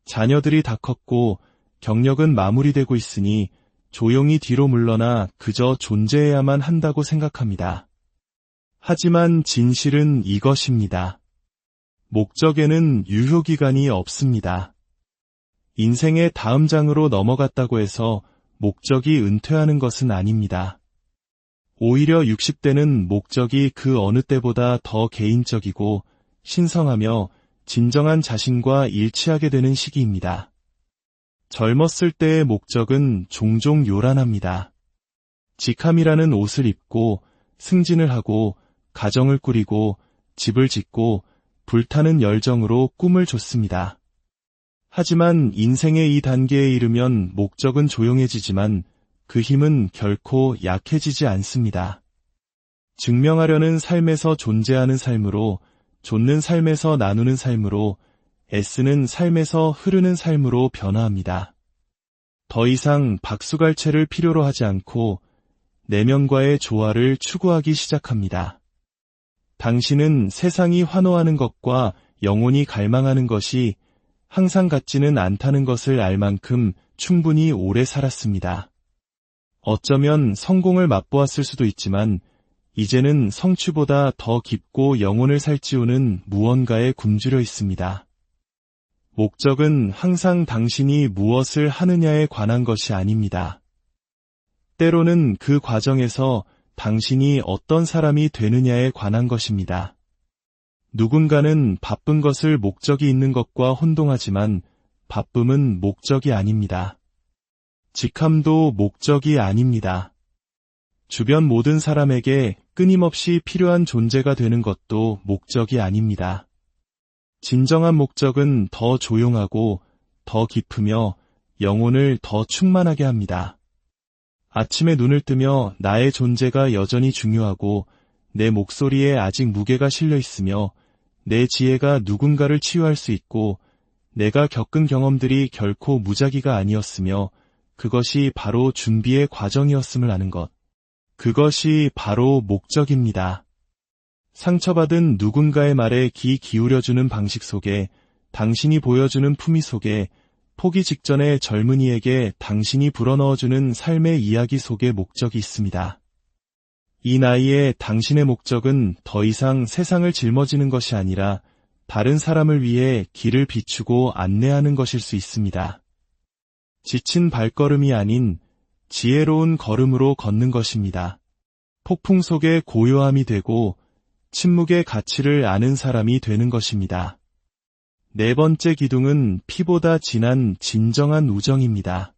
자녀들이 다 컸고 경력은 마무리되고 있으니 조용히 뒤로 물러나 그저 존재해야만 한다고 생각합니다. 하지만 진실은 이것입니다. 목적에는 유효기간이 없습니다. 인생의 다음 장으로 넘어갔다고 해서 목적이 은퇴하는 것은 아닙니다. 오히려 60대는 목적이 그 어느 때보다 더 개인적이고 신성하며 진정한 자신과 일치하게 되는 시기입니다. 젊었을 때의 목적은 종종 요란합니다. 직함이라는 옷을 입고 승진을 하고 가정을 꾸리고 집을 짓고 불타는 열정으로 꿈을 줬습니다. 하지만 인생의 이 단계에 이르면 목적은 조용해지지만 그 힘은 결코 약해지지 않습니다. 증명하려는 삶에서 존재하는 삶으로, 좇는 삶에서 나누는 삶으로, 애쓰는 삶에서 흐르는 삶으로 변화합니다. 더 이상 박수갈채를 필요로 하지 않고 내면과의 조화를 추구하기 시작합니다. 당신은 세상이 환호하는 것과 영혼이 갈망하는 것이 항상 같지는 않다는 것을 알 만큼 충분히 오래 살았습니다. 어쩌면 성공을 맛보았을 수도 있지만 이제는 성취보다 더 깊고 영혼을 살찌우는 무언가에 굶주려 있습니다. 목적은 항상 당신이 무엇을 하느냐에 관한 것이 아닙니다. 때로는 그 과정에서 당신이 어떤 사람이 되느냐에 관한 것입니다. 누군가는 바쁜 것을 목적이 있는 것과 혼동하지만 바쁨은 목적이 아닙니다. 직함도 목적이 아닙니다. 주변 모든 사람에게 끊임없이 필요한 존재가 되는 것도 목적이 아닙니다. 진정한 목적은 더 조용하고 더 깊으며 영혼을 더 충만하게 합니다. 아침에 눈을 뜨며 나의 존재가 여전히 중요하고 내 목소리에 아직 무게가 실려 있으며 내 지혜가 누군가를 치유할 수 있고 내가 겪은 경험들이 결코 무작위가 아니었으며 그것이 바로 준비의 과정이었음을 아는 것. 그것이 바로 목적입니다. 상처받은 누군가의 말에 귀 기울여주는 방식 속에, 당신이 보여주는 품위 속에, 포기 직전의 젊은이에게 당신이 불어넣어주는 삶의 이야기 속에 목적이 있습니다. 이 나이에 당신의 목적은 더 이상 세상을 짊어지는 것이 아니라 다른 사람을 위해 길을 비추고 안내하는 것일 수 있습니다. 지친 발걸음이 아닌 지혜로운 걸음으로 걷는 것입니다. 폭풍 속에 고요함이 되고 침묵의 가치를 아는 사람이 되는 것입니다. 네 번째 기둥은 피보다 진한 진정한 우정입니다.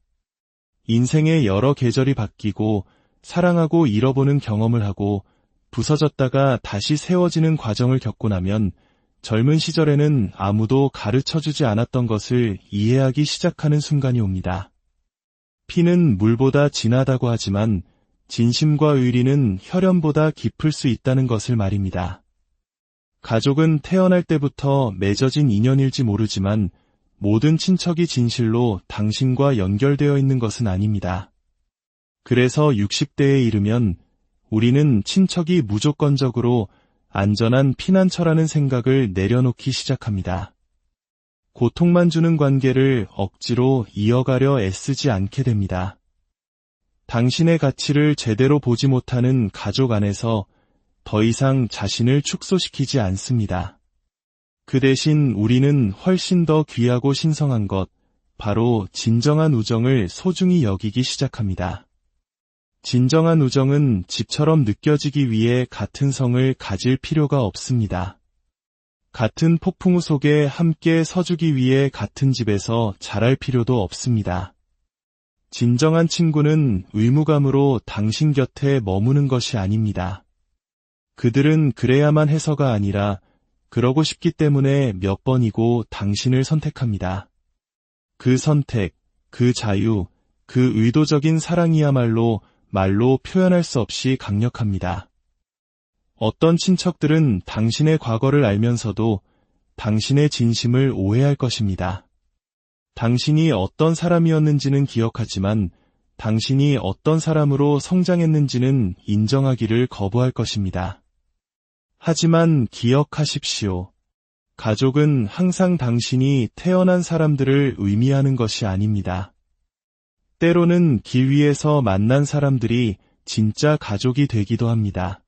인생의 여러 계절이 바뀌고 사랑하고 잃어보는 경험을 하고 부서졌다가 다시 세워지는 과정을 겪고 나면 젊은 시절에는 아무도 가르쳐주지 않았던 것을 이해하기 시작하는 순간이 옵니다. 피는 물보다 진하다고 하지만 진심과 의리는 혈연보다 깊을 수 있다는 것을 말입니다. 가족은 태어날 때부터 맺어진 인연일지 모르지만 모든 친척이 진실로 당신과 연결되어 있는 것은 아닙니다. 그래서 60대에 이르면 우리는 친척이 무조건적으로 안전한 피난처라는 생각을 내려놓기 시작합니다. 고통만 주는 관계를 억지로 이어가려 애쓰지 않게 됩니다. 당신의 가치를 제대로 보지 못하는 가족 안에서 더 이상 자신을 축소시키지 않습니다. 그 대신 우리는 훨씬 더 귀하고 신성한 것, 바로 진정한 우정을 소중히 여기기 시작합니다. 진정한 우정은 집처럼 느껴지기 위해 같은 성을 가질 필요가 없습니다. 같은 폭풍우 속에 함께 서주기 위해 같은 집에서 자랄 필요도 없습니다. 진정한 친구는 의무감으로 당신 곁에 머무는 것이 아닙니다. 그들은 그래야만 해서가 아니라 그러고 싶기 때문에 몇 번이고 당신을 선택합니다. 그 선택, 그 자유, 그 의도적인 사랑이야말로 말로 표현할 수 없이 강력합니다. 어떤 친척들은 당신의 과거를 알면서도 당신의 진심을 오해할 것입니다. 당신이 어떤 사람이었는지는 기억하지만 당신이 어떤 사람으로 성장했는지는 인정하기를 거부할 것입니다. 하지만 기억하십시오. 가족은 항상 당신이 태어난 사람들을 의미하는 것이 아닙니다. 때로는 길 위에서 만난 사람들이 진짜 가족이 되기도 합니다.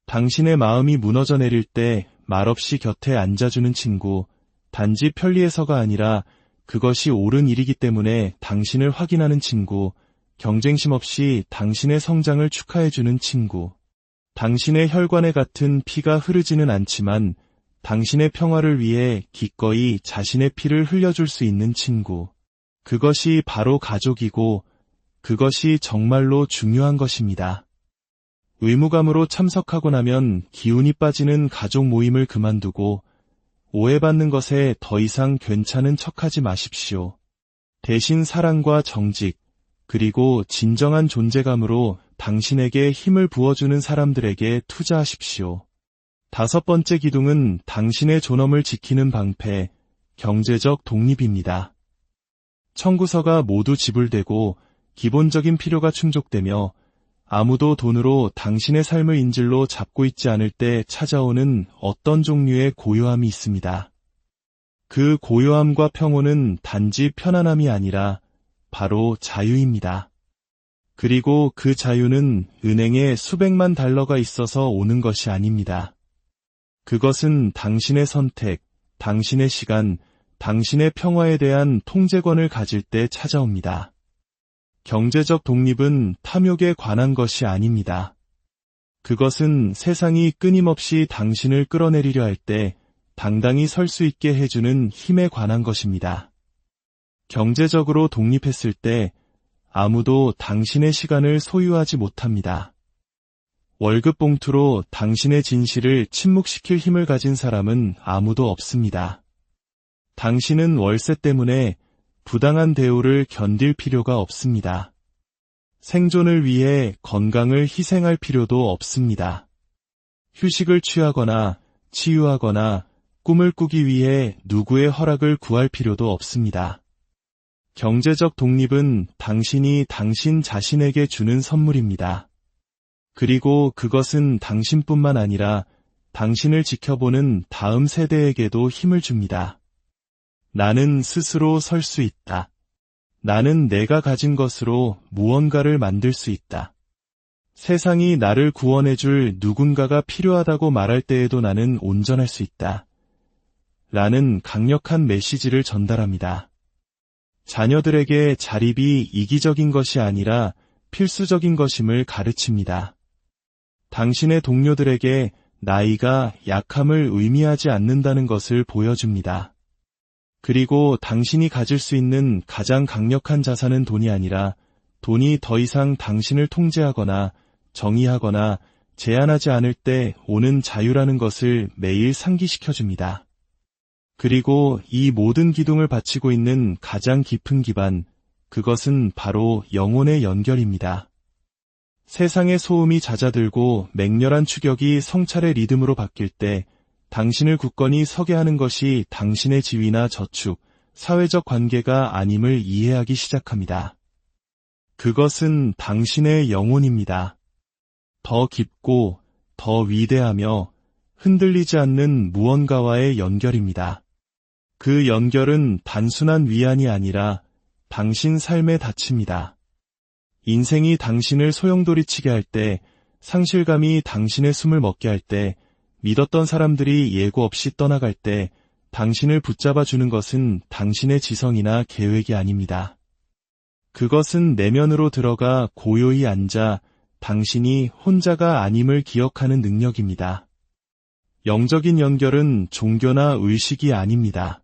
당신의 마음이 무너져 내릴 때 말없이 곁에 앉아주는 친구, 단지 편리해서가 아니라 그것이 옳은 일이기 때문에 당신을 확인하는 친구, 경쟁심 없이 당신의 성장을 축하해주는 친구, 당신의 혈관에 같은 피가 흐르지는 않지만 당신의 평화를 위해 기꺼이 자신의 피를 흘려줄 수 있는 친구, 그것이 바로 가족이고 그것이 정말로 중요한 것입니다. 의무감으로 참석하고 나면 기운이 빠지는 가족 모임을 그만두고 오해받는 것에 더 이상 괜찮은 척하지 마십시오. 대신 사랑과 정직, 그리고 진정한 존재감으로 당신에게 힘을 부어주는 사람들에게 투자하십시오. 5번째 기둥은 당신의 존엄을 지키는 방패, 경제적 독립입니다. 청구서가 모두 지불되고 기본적인 필요가 충족되며 아무도 돈으로 당신의 삶을 인질로 잡고 있지 않을 때 찾아오는 어떤 종류의 고요함이 있습니다. 그 고요함과 평온은 단지 편안함이 아니라 바로 자유입니다. 그리고 그 자유는 은행에 수백만 달러가 있어서 오는 것이 아닙니다. 그것은 당신의 선택, 당신의 시간, 당신의 평화에 대한 통제권을 가질 때 찾아옵니다. 경제적 독립은 탐욕에 관한 것이 아닙니다. 그것은 세상이 끊임없이 당신을 끌어내리려 할 때 당당히 설 수 있게 해주는 힘에 관한 것입니다. 경제적으로 독립했을 때 아무도 당신의 시간을 소유하지 못합니다. 월급 봉투로 당신의 진실을 침묵시킬 힘을 가진 사람은 아무도 없습니다. 당신은 월세 때문에 부당한 대우를 견딜 필요가 없습니다. 생존을 위해 건강을 희생할 필요도 없습니다. 휴식을 취하거나 치유하거나 꿈을 꾸기 위해 누구의 허락을 구할 필요도 없습니다. 경제적 독립은 당신이 당신 자신에게 주는 선물입니다. 그리고 그것은 당신뿐만 아니라 당신을 지켜보는 다음 세대에게도 힘을 줍니다. 나는 스스로 설 수 있다. 나는 내가 가진 것으로 무언가를 만들 수 있다. 세상이 나를 구원해줄 누군가가 필요하다고 말할 때에도 나는 온전할 수 있다. 라는 강력한 메시지를 전달합니다. 자녀들에게 자립이 이기적인 것이 아니라 필수적인 것임을 가르칩니다. 당신의 동료들에게 나이가 약함을 의미하지 않는다는 것을 보여줍니다. 그리고 당신이 가질 수 있는 가장 강력한 자산은 돈이 아니라 돈이 더 이상 당신을 통제하거나 정의하거나 제한하지 않을 때 오는 자유라는 것을 매일 상기시켜줍니다. 그리고 이 모든 기둥을 바치고 있는 가장 깊은 기반, 그것은 바로 영혼의 연결입니다. 세상의 소음이 잦아들고 맹렬한 추격이 성찰의 리듬으로 바뀔 때 당신을 굳건히 서게 하는 것이 당신의 지위나 저축, 사회적 관계가 아님을 이해하기 시작합니다. 그것은 당신의 영혼입니다. 더 깊고 더 위대하며 흔들리지 않는 무언가와의 연결입니다. 그 연결은 단순한 위안이 아니라 당신 삶의 닻입니다. 인생이 당신을 소용돌이치게 할 때, 상실감이 당신의 숨을 먹게 할 때, 믿었던 사람들이 예고 없이 떠나갈 때 당신을 붙잡아 주는 것은 당신의 지성이나 계획이 아닙니다. 그것은 내면으로 들어가 고요히 앉아 당신이 혼자가 아님을 기억하는 능력입니다. 영적인 연결은 종교나 의식이 아닙니다.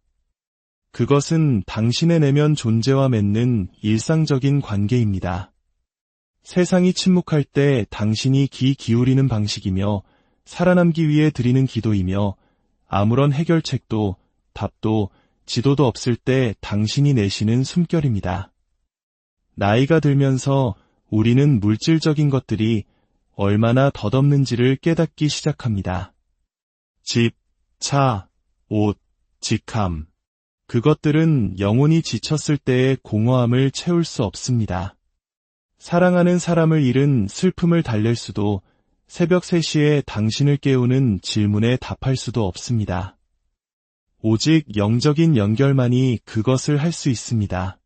그것은 당신의 내면 존재와 맺는 일상적인 관계입니다. 세상이 침묵할 때 당신이 귀 기울이는 방식이며 살아남기 위해 드리는 기도이며 아무런 해결책도 답도 지도도 없을 때 당신이 내쉬는 숨결입니다. 나이가 들면서 우리는 물질적인 것들이 얼마나 덧없는지를 깨닫기 시작합니다. 집, 차, 옷, 직함. 그것들은 영혼이 지쳤을 때의 공허함을 채울 수 없습니다. 사랑하는 사람을 잃은 슬픔을 달랠 수도 새벽 3시에 당신을 깨우는 질문에 답할 수도 없습니다. 오직 영적인 연결만이 그것을 할 수 있습니다.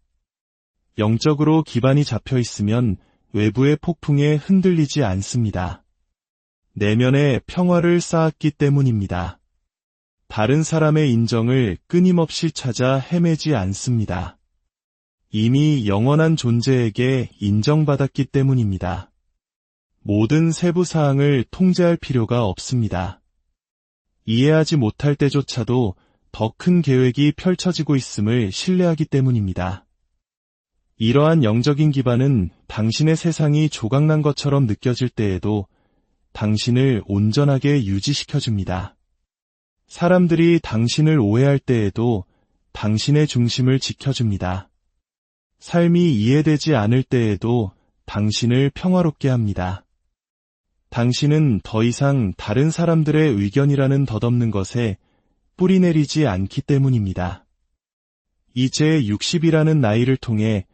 영적으로 기반이 잡혀 있으면 외부의 폭풍에 흔들리지 않습니다. 내면의 평화를 쌓았기 때문입니다. 다른 사람의 인정을 끊임없이 찾아 헤매지 않습니다. 이미 영원한 존재에게 인정받았기 때문입니다. 모든 세부 사항을 통제할 필요가 없습니다. 이해하지 못할 때조차도 더 큰 계획이 펼쳐지고 있음을 신뢰하기 때문입니다. 이러한 영적인 기반은 당신의 세상이 조각난 것처럼 느껴질 때에도 당신을 온전하게 유지시켜줍니다. 사람들이 당신을 오해할 때에도 당신의 중심을 지켜줍니다. 삶이 이해되지 않을 때에도 당신을 평화롭게 합니다. 당신은 더 이상 다른 사람들의 의견이라는 덧없는 것에 뿌리내리지 않기 때문입니다. 이제 60이라는 나이를 통해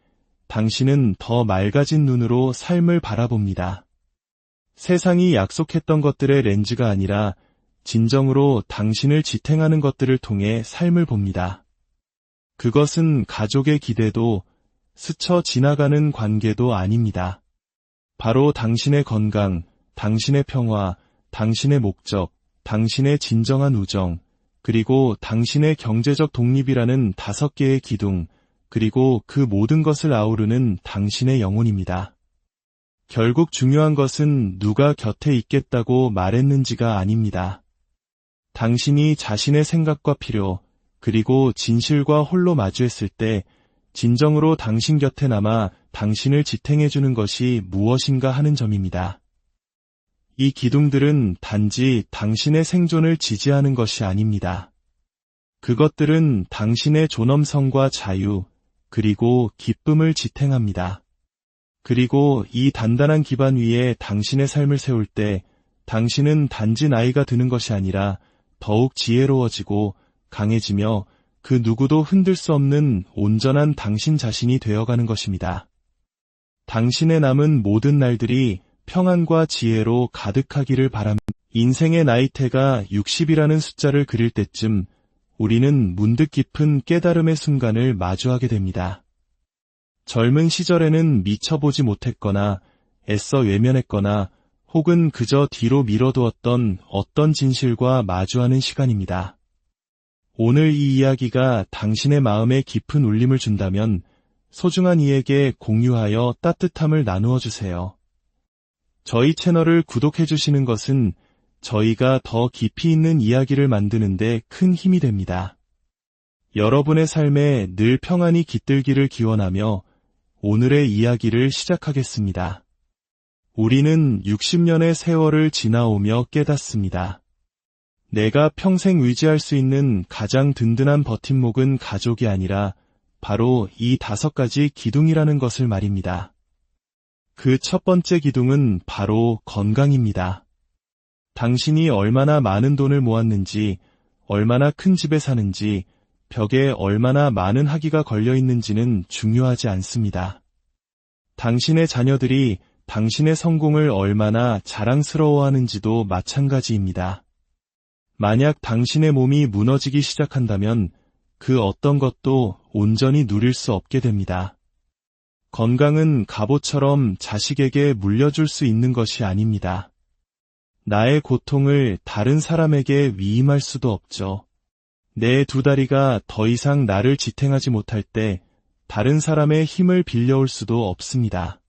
당신은 더 맑아진 눈으로 삶을 바라봅니다. 세상이 약속했던 것들의 렌즈가 아니라 진정으로 당신을 지탱하는 것들을 통해 삶을 봅니다. 그것은 가족의 기대도 스쳐 지나가는 관계도 아닙니다. 바로 당신의 건강, 당신의 평화, 당신의 목적, 당신의 진정한 우정, 그리고 당신의 경제적 독립이라는 5개의 기둥, 그리고 그 모든 것을 아우르는 당신의 영혼입니다. 결국 중요한 것은 누가 곁에 있겠다고 말했는지가 아닙니다. 당신이 자신의 생각과 필요, 그리고 진실과 홀로 마주했을 때 진정으로 당신 곁에 남아 당신을 지탱해주는 것이 무엇인가 하는 점입니다. 이 기둥들은 단지 당신의 생존을 지지하는 것이 아닙니다. 그것들은 당신의 존엄성과 자유, 그리고 기쁨을 지탱합니다. 그리고 이 단단한 기반 위에 당신의 삶을 세울 때 당신은 단지 나이가 드는 것이 아니라 더욱 지혜로워지고 강해지며 그 누구도 흔들 수 없는 온전한 당신 자신이 되어가는 것입니다. 당신의 남은 모든 날들이 평안과 지혜로 가득하기를 바랍니다. 인생의 나이테가 60이라는 숫자를 그릴 때쯤 우리는 문득 깊은 깨달음의 순간을 마주하게 됩니다. 젊은 시절에는 미쳐보지 못했거나 애써 외면했거나 혹은 그저 뒤로 미뤄두었던 어떤 진실과 마주하는 시간입니다. 오늘 이 이야기가 당신의 마음에 깊은 울림을 준다면 소중한 이에게 공유하여 따뜻함을 나누어 주세요. 저희 채널을 구독해 주시는 것은 저희가 더 깊이 있는 이야기를 만드는 데 큰 힘이 됩니다. 여러분의 삶에 늘 평안이 깃들기를 기원하며 오늘의 이야기를 시작하겠습니다. 우리는 60년의 세월을 지나오며 깨닫습니다. 내가 평생 의지할 수 있는 가장 든든한 버팀목은 가족이 아니라 바로 이 5가지 기둥이라는 것을 말입니다. 그 첫 번째 기둥은 바로 건강입니다. 당신이 얼마나 많은 돈을 모았는지, 얼마나 큰 집에 사는지, 벽에 얼마나 많은 학위가 걸려 있는지는 중요하지 않습니다. 당신의 자녀들이 당신의 성공을 얼마나 자랑스러워하는지도 마찬가지입니다. 만약 당신의 몸이 무너지기 시작한다면 그 어떤 것도 온전히 누릴 수 없게 됩니다. 건강은 갑옷처럼 자식에게 물려줄 수 있는 것이 아닙니다. 나의 고통을 다른 사람에게 위임할 수도 없죠. 내 2다리가 더 이상 나를 지탱하지 못할 때 다른 사람의 힘을 빌려올 수도 없습니다.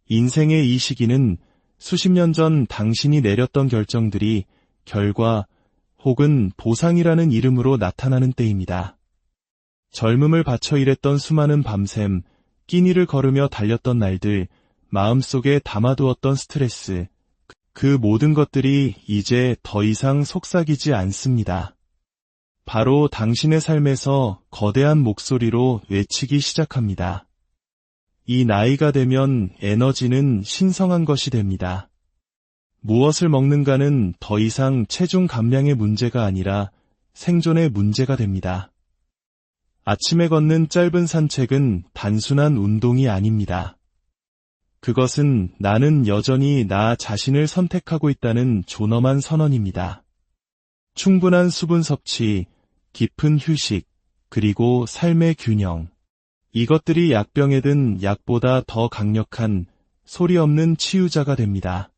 인생의 이 시기는 수십 년 전 당신이 내렸던 결정들이 결과 혹은 보상이라는 이름으로 나타나는 때입니다. 젊음을 바쳐 일했던 수많은 밤샘, 끼니를 걸으며 달렸던 날들, 마음속에 담아두었던 스트레스, 그 모든 것들이 이제 더 이상 속삭이지 않습니다. 바로 당신의 삶에서 거대한 목소리로 외치기 시작합니다. 이 나이가 되면 에너지는 신성한 것이 됩니다. 무엇을 먹는가는 더 이상 체중 감량의 문제가 아니라 생존의 문제가 됩니다. 아침에 걷는 짧은 산책은 단순한 운동이 아닙니다. 그것은 나는 여전히 나 자신을 선택하고 있다는 존엄한 선언입니다. 충분한 수분 섭취, 깊은 휴식, 그리고 삶의 균형. 이것들이 약병에 든 약보다 더 강력한 소리 없는 치유자가 됩니다.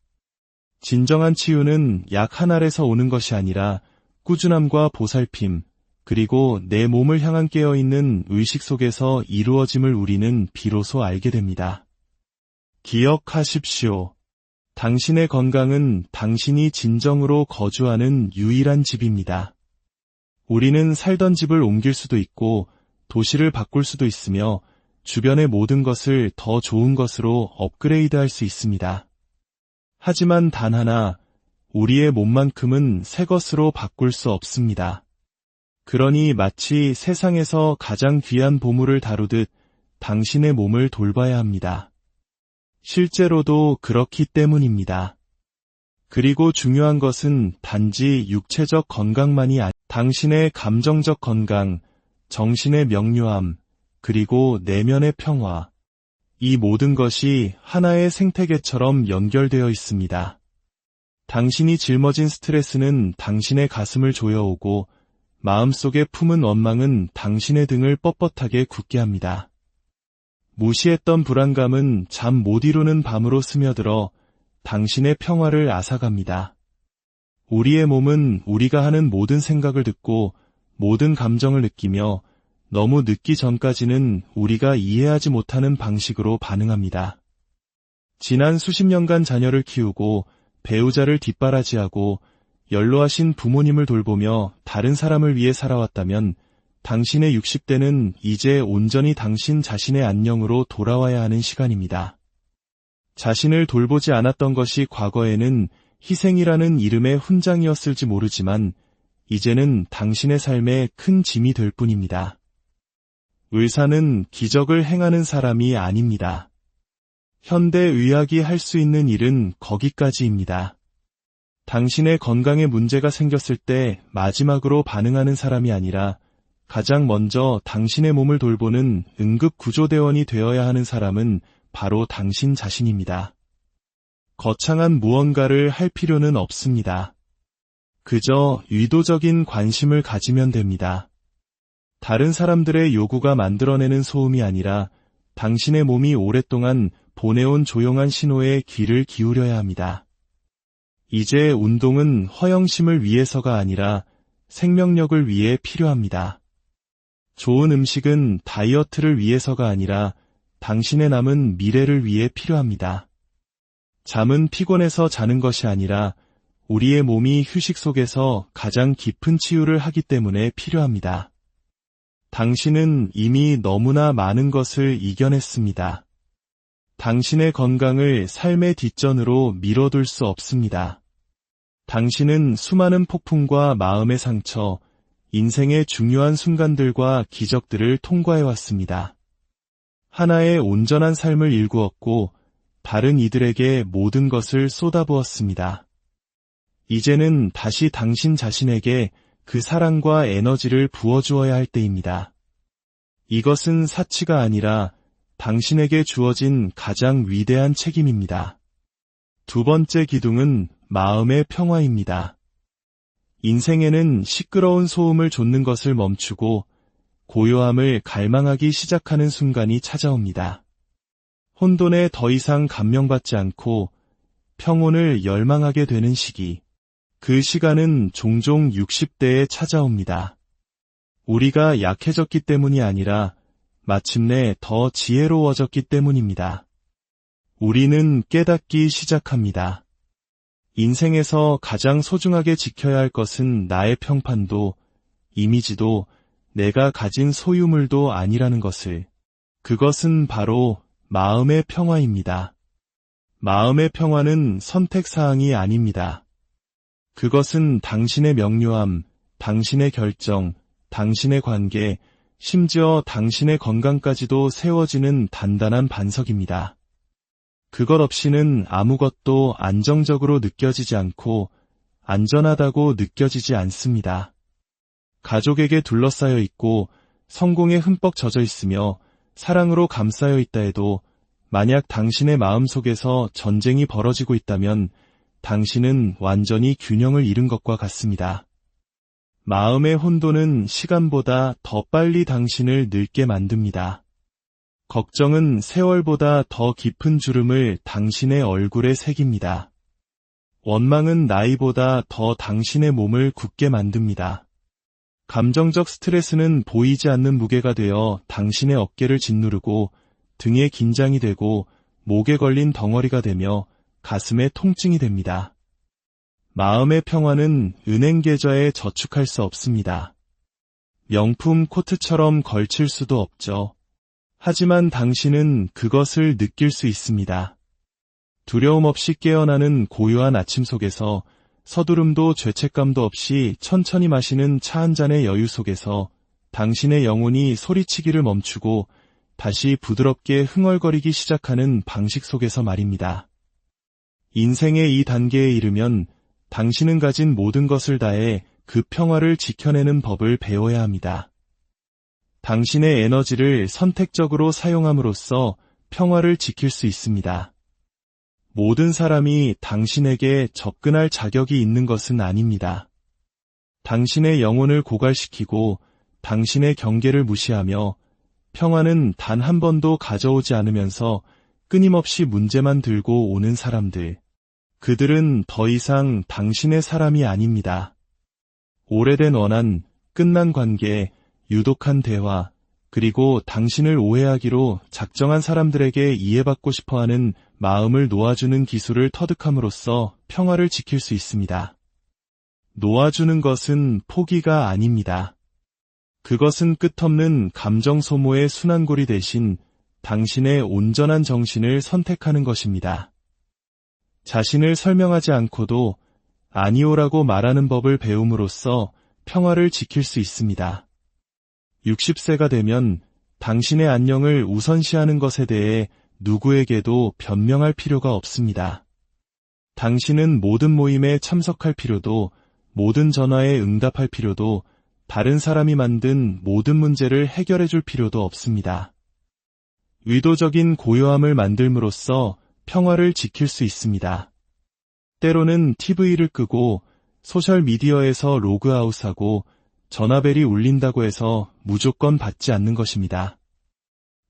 진정한 치유는 약 한 알에서 오는 것이 아니라 꾸준함과 보살핌, 그리고 내 몸을 향한 깨어있는 의식 속에서 이루어짐을 우리는 비로소 알게 됩니다. 기억하십시오. 당신의 건강은 당신이 진정으로 거주하는 유일한 집입니다. 우리는 살던 집을 옮길 수도 있고 도시를 바꿀 수도 있으며 주변의 모든 것을 더 좋은 것으로 업그레이드할 수 있습니다. 하지만 단 하나, 우리의 몸만큼은 새 것으로 바꿀 수 없습니다. 그러니 마치 세상에서 가장 귀한 보물을 다루듯 당신의 몸을 돌봐야 합니다. 실제로도 그렇기 때문입니다. 그리고 중요한 것은 단지 육체적 건강만이 아니, 당신의 감정적 건강, 정신의 명료함, 그리고 내면의 평화, 이 모든 것이 하나의 생태계처럼 연결되어 있습니다. 당신이 짊어진 스트레스는 당신의 가슴을 조여오고 마음속에 품은 원망은 당신의 등을 뻣뻣하게 굳게 합니다. 무시했던 불안감은 잠 못 이루는 밤으로 스며들어 당신의 평화를 앗아갑니다. 우리의 몸은 우리가 하는 모든 생각을 듣고 모든 감정을 느끼며 너무 늦기 전까지는 우리가 이해하지 못하는 방식으로 반응합니다. 지난 수십 년간 자녀를 키우고 배우자를 뒷바라지하고 연로하신 부모님을 돌보며 다른 사람을 위해 살아왔다면 당신의 60대는 이제 온전히 당신 자신의 안녕으로 돌아와야 하는 시간입니다. 자신을 돌보지 않았던 것이 과거에는 희생이라는 이름의 훈장이었을지 모르지만 이제는 당신의 삶에 큰 짐이 될 뿐입니다. 의사는 기적을 행하는 사람이 아닙니다. 현대의학이 할 수 있는 일은 거기까지입니다. 당신의 건강에 문제가 생겼을 때 마지막으로 반응하는 사람이 아니라 가장 먼저 당신의 몸을 돌보는 응급구조대원이 되어야 하는 사람은 바로 당신 자신입니다. 거창한 무언가를 할 필요는 없습니다. 그저 의도적인 관심을 가지면 됩니다. 다른 사람들의 요구가 만들어내는 소음이 아니라 당신의 몸이 오랫동안 보내온 조용한 신호에 귀를 기울여야 합니다. 이제 운동은 허영심을 위해서가 아니라 생명력을 위해 필요합니다. 좋은 음식은 다이어트를 위해서가 아니라 당신의 남은 미래를 위해 필요합니다. 잠은 피곤해서 자는 것이 아니라 우리의 몸이 휴식 속에서 가장 깊은 치유를 하기 때문에 필요합니다. 당신은 이미 너무나 많은 것을 이겨냈습니다. 당신의 건강을 삶의 뒷전으로 밀어둘 수 없습니다. 당신은 수많은 폭풍과 마음의 상처, 인생의 중요한 순간들과 기적들을 통과해왔습니다. 하나의 온전한 삶을 일구었고 다른 이들에게 모든 것을 쏟아부었습니다. 이제는 다시 당신 자신에게 그 사랑과 에너지를 부어주어야 할 때입니다. 이것은 사치가 아니라 당신에게 주어진 가장 위대한 책임입니다. 두 번째 기둥은 마음의 평화입니다. 인생에는 시끄러운 소음을 좇는 것을 멈추고 고요함을 갈망하기 시작하는 순간이 찾아옵니다. 혼돈에 더 이상 감명받지 않고 평온을 열망하게 되는 시기. 그 시간은 종종 60대에 찾아옵니다. 우리가 약해졌기 때문이 아니라 마침내 더 지혜로워졌기 때문입니다. 우리는 깨닫기 시작합니다. 인생에서 가장 소중하게 지켜야 할 것은 나의 평판도, 이미지도, 내가 가진 소유물도 아니라는 것을. 그것은 바로 마음의 평화입니다. 마음의 평화는 선택사항이 아닙니다. 그것은 당신의 명료함, 당신의 결정, 당신의 관계, 심지어 당신의 건강까지도 세워지는 단단한 반석입니다. 그것 없이는 아무것도 안정적으로 느껴지지 않고 안전하다고 느껴지지 않습니다. 가족에게 둘러싸여 있고 성공에 흠뻑 젖어 있으며 사랑으로 감싸여 있다 해도 만약 당신의 마음속에서 전쟁이 벌어지고 있다면 당신은 완전히 균형을 잃은 것과 같습니다. 마음의 혼돈은 시간보다 더 빨리 당신을 늙게 만듭니다. 걱정은 세월보다 더 깊은 주름을 당신의 얼굴에 새깁니다. 원망은 나이보다 더 당신의 몸을 굳게 만듭니다. 감정적 스트레스는 보이지 않는 무게가 되어 당신의 어깨를 짓누르고 등에 긴장이 되고 목에 걸린 덩어리가 되며 가슴에 통증이 됩니다. 마음의 평화는 은행 계좌에 저축할 수 없습니다. 명품 코트처럼 걸칠 수도 없죠. 하지만 당신은 그것을 느낄 수 있습니다. 두려움 없이 깨어나는 고요한 아침 속에서, 서두름도 죄책감도 없이 천천히 마시는 차 한 잔의 여유 속에서 당신의 영혼이 소리치기를 멈추고 다시 부드럽게 흥얼거리기 시작하는 방식 속에서 말입니다. 인생의 이 단계에 이르면 당신은 가진 모든 것을 다해 그 평화를 지켜내는 법을 배워야 합니다. 당신의 에너지를 선택적으로 사용함으로써 평화를 지킬 수 있습니다. 모든 사람이 당신에게 접근할 자격이 있는 것은 아닙니다. 당신의 영혼을 고갈시키고 당신의 경계를 무시하며 평화는 단 한 번도 가져오지 않으면서 끊임없이 문제만 들고 오는 사람들, 그들은 더 이상 당신의 사람이 아닙니다. 오래된 원한, 끝난 관계, 유독한 대화, 그리고 당신을 오해하기로 작정한 사람들에게 이해받고 싶어하는 마음을 놓아주는 기술을 터득함으로써 평화를 지킬 수 있습니다. 놓아주는 것은 포기가 아닙니다. 그것은 끝없는 감정 소모의 순환고리 대신 당신의 온전한 정신을 선택하는 것입니다. 자신을 설명하지 않고도 아니오라고 말하는 법을 배움으로써 평화를 지킬 수 있습니다. 60세가 되면 당신의 안녕을 우선시하는 것에 대해 누구에게도 변명할 필요가 없습니다. 당신은 모든 모임에 참석할 필요도, 모든 전화에 응답할 필요도, 다른 사람이 만든 모든 문제를 해결해 줄 필요도 없습니다. 의도적인 고요함을 만들므로써 평화를 지킬 수 있습니다. 때로는 TV를 끄고 소셜미디어에서 로그아웃하고 전화벨이 울린다고 해서 무조건 받지 않는 것입니다.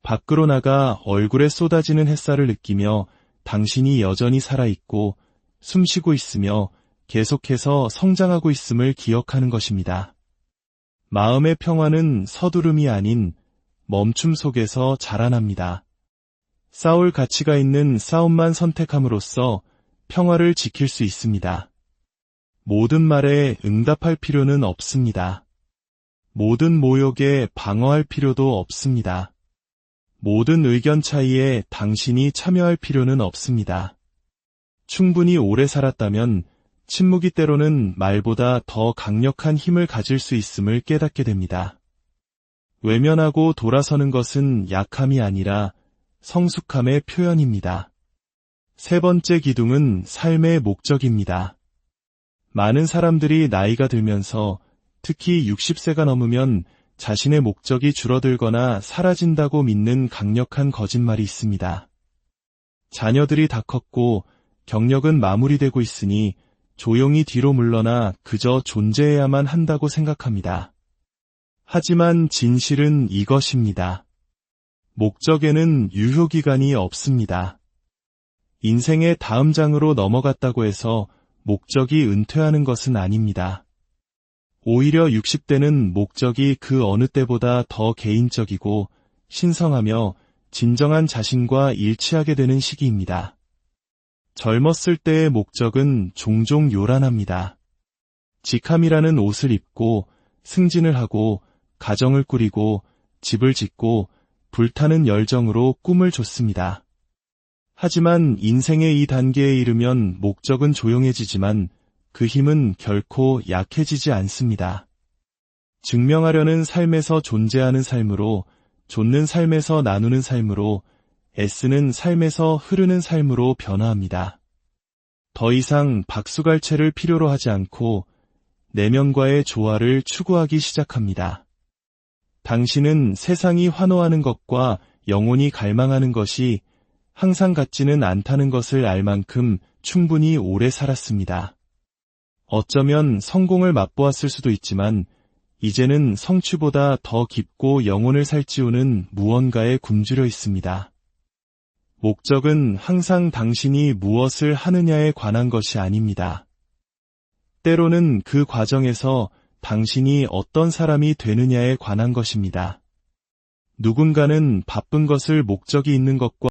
밖으로 나가 얼굴에 쏟아지는 햇살을 느끼며 당신이 여전히 살아있고 숨쉬고 있으며 계속해서 성장하고 있음을 기억하는 것입니다. 마음의 평화는 서두름이 아닌 멈춤 속에서 자라납니다. 싸울 가치가 있는 싸움만 선택함으로써 평화를 지킬 수 있습니다. 모든 말에 응답할 필요는 없습니다. 모든 모욕에 방어할 필요도 없습니다. 모든 의견 차이에 당신이 참여할 필요는 없습니다. 충분히 오래 살았다면 침묵이 때로는 말보다 더 강력한 힘을 가질 수 있음을 깨닫게 됩니다. 외면하고 돌아서는 것은 약함이 아니라 성숙함의 표현입니다. 세 번째 기둥은 삶의 목적입니다. 많은 사람들이 나이가 들면서 특히 60세가 넘으면 자신의 목적이 줄어들거나 사라진다고 믿는 강력한 거짓말이 있습니다. 자녀들이 다 컸고 경력은 마무리되고 있으니 조용히 뒤로 물러나 그저 존재해야만 한다고 생각합니다. 하지만 진실은 이것입니다. 목적에는 유효기간이 없습니다. 인생의 다음 장으로 넘어갔다고 해서 목적이 은퇴하는 것은 아닙니다. 오히려 60대는 목적이 그 어느 때보다 더 개인적이고 신성하며 진정한 자신과 일치하게 되는 시기입니다. 젊었을 때의 목적은 종종 요란합니다. 직함이라는 옷을 입고 승진을 하고 가정을 꾸리고 집을 짓고 불타는 열정으로 꿈을 줬습니다. 하지만 인생의 이 단계에 이르면 목적은 조용해지지만 그 힘은 결코 약해지지 않습니다. 증명하려는 삶에서 존재하는 삶으로, 좇는 삶에서 나누는 삶으로, 애쓰는 삶에서 흐르는 삶으로 변화합니다. 더 이상 박수갈채를 필요로 하지 않고 내면과의 조화를 추구하기 시작합니다. 당신은 세상이 환호하는 것과 영혼이 갈망하는 것이 항상 같지는 않다는 것을 알 만큼 충분히 오래 살았습니다. 어쩌면 성공을 맛보았을 수도 있지만 이제는 성취보다 더 깊고 영혼을 살찌우는 무언가에 굶주려 있습니다. 목적은 항상 당신이 무엇을 하느냐에 관한 것이 아닙니다. 때로는 그 과정에서 당신이 어떤 사람이 되느냐에 관한 것입니다. 누군가는 바쁜 것을 목적이 있는 것과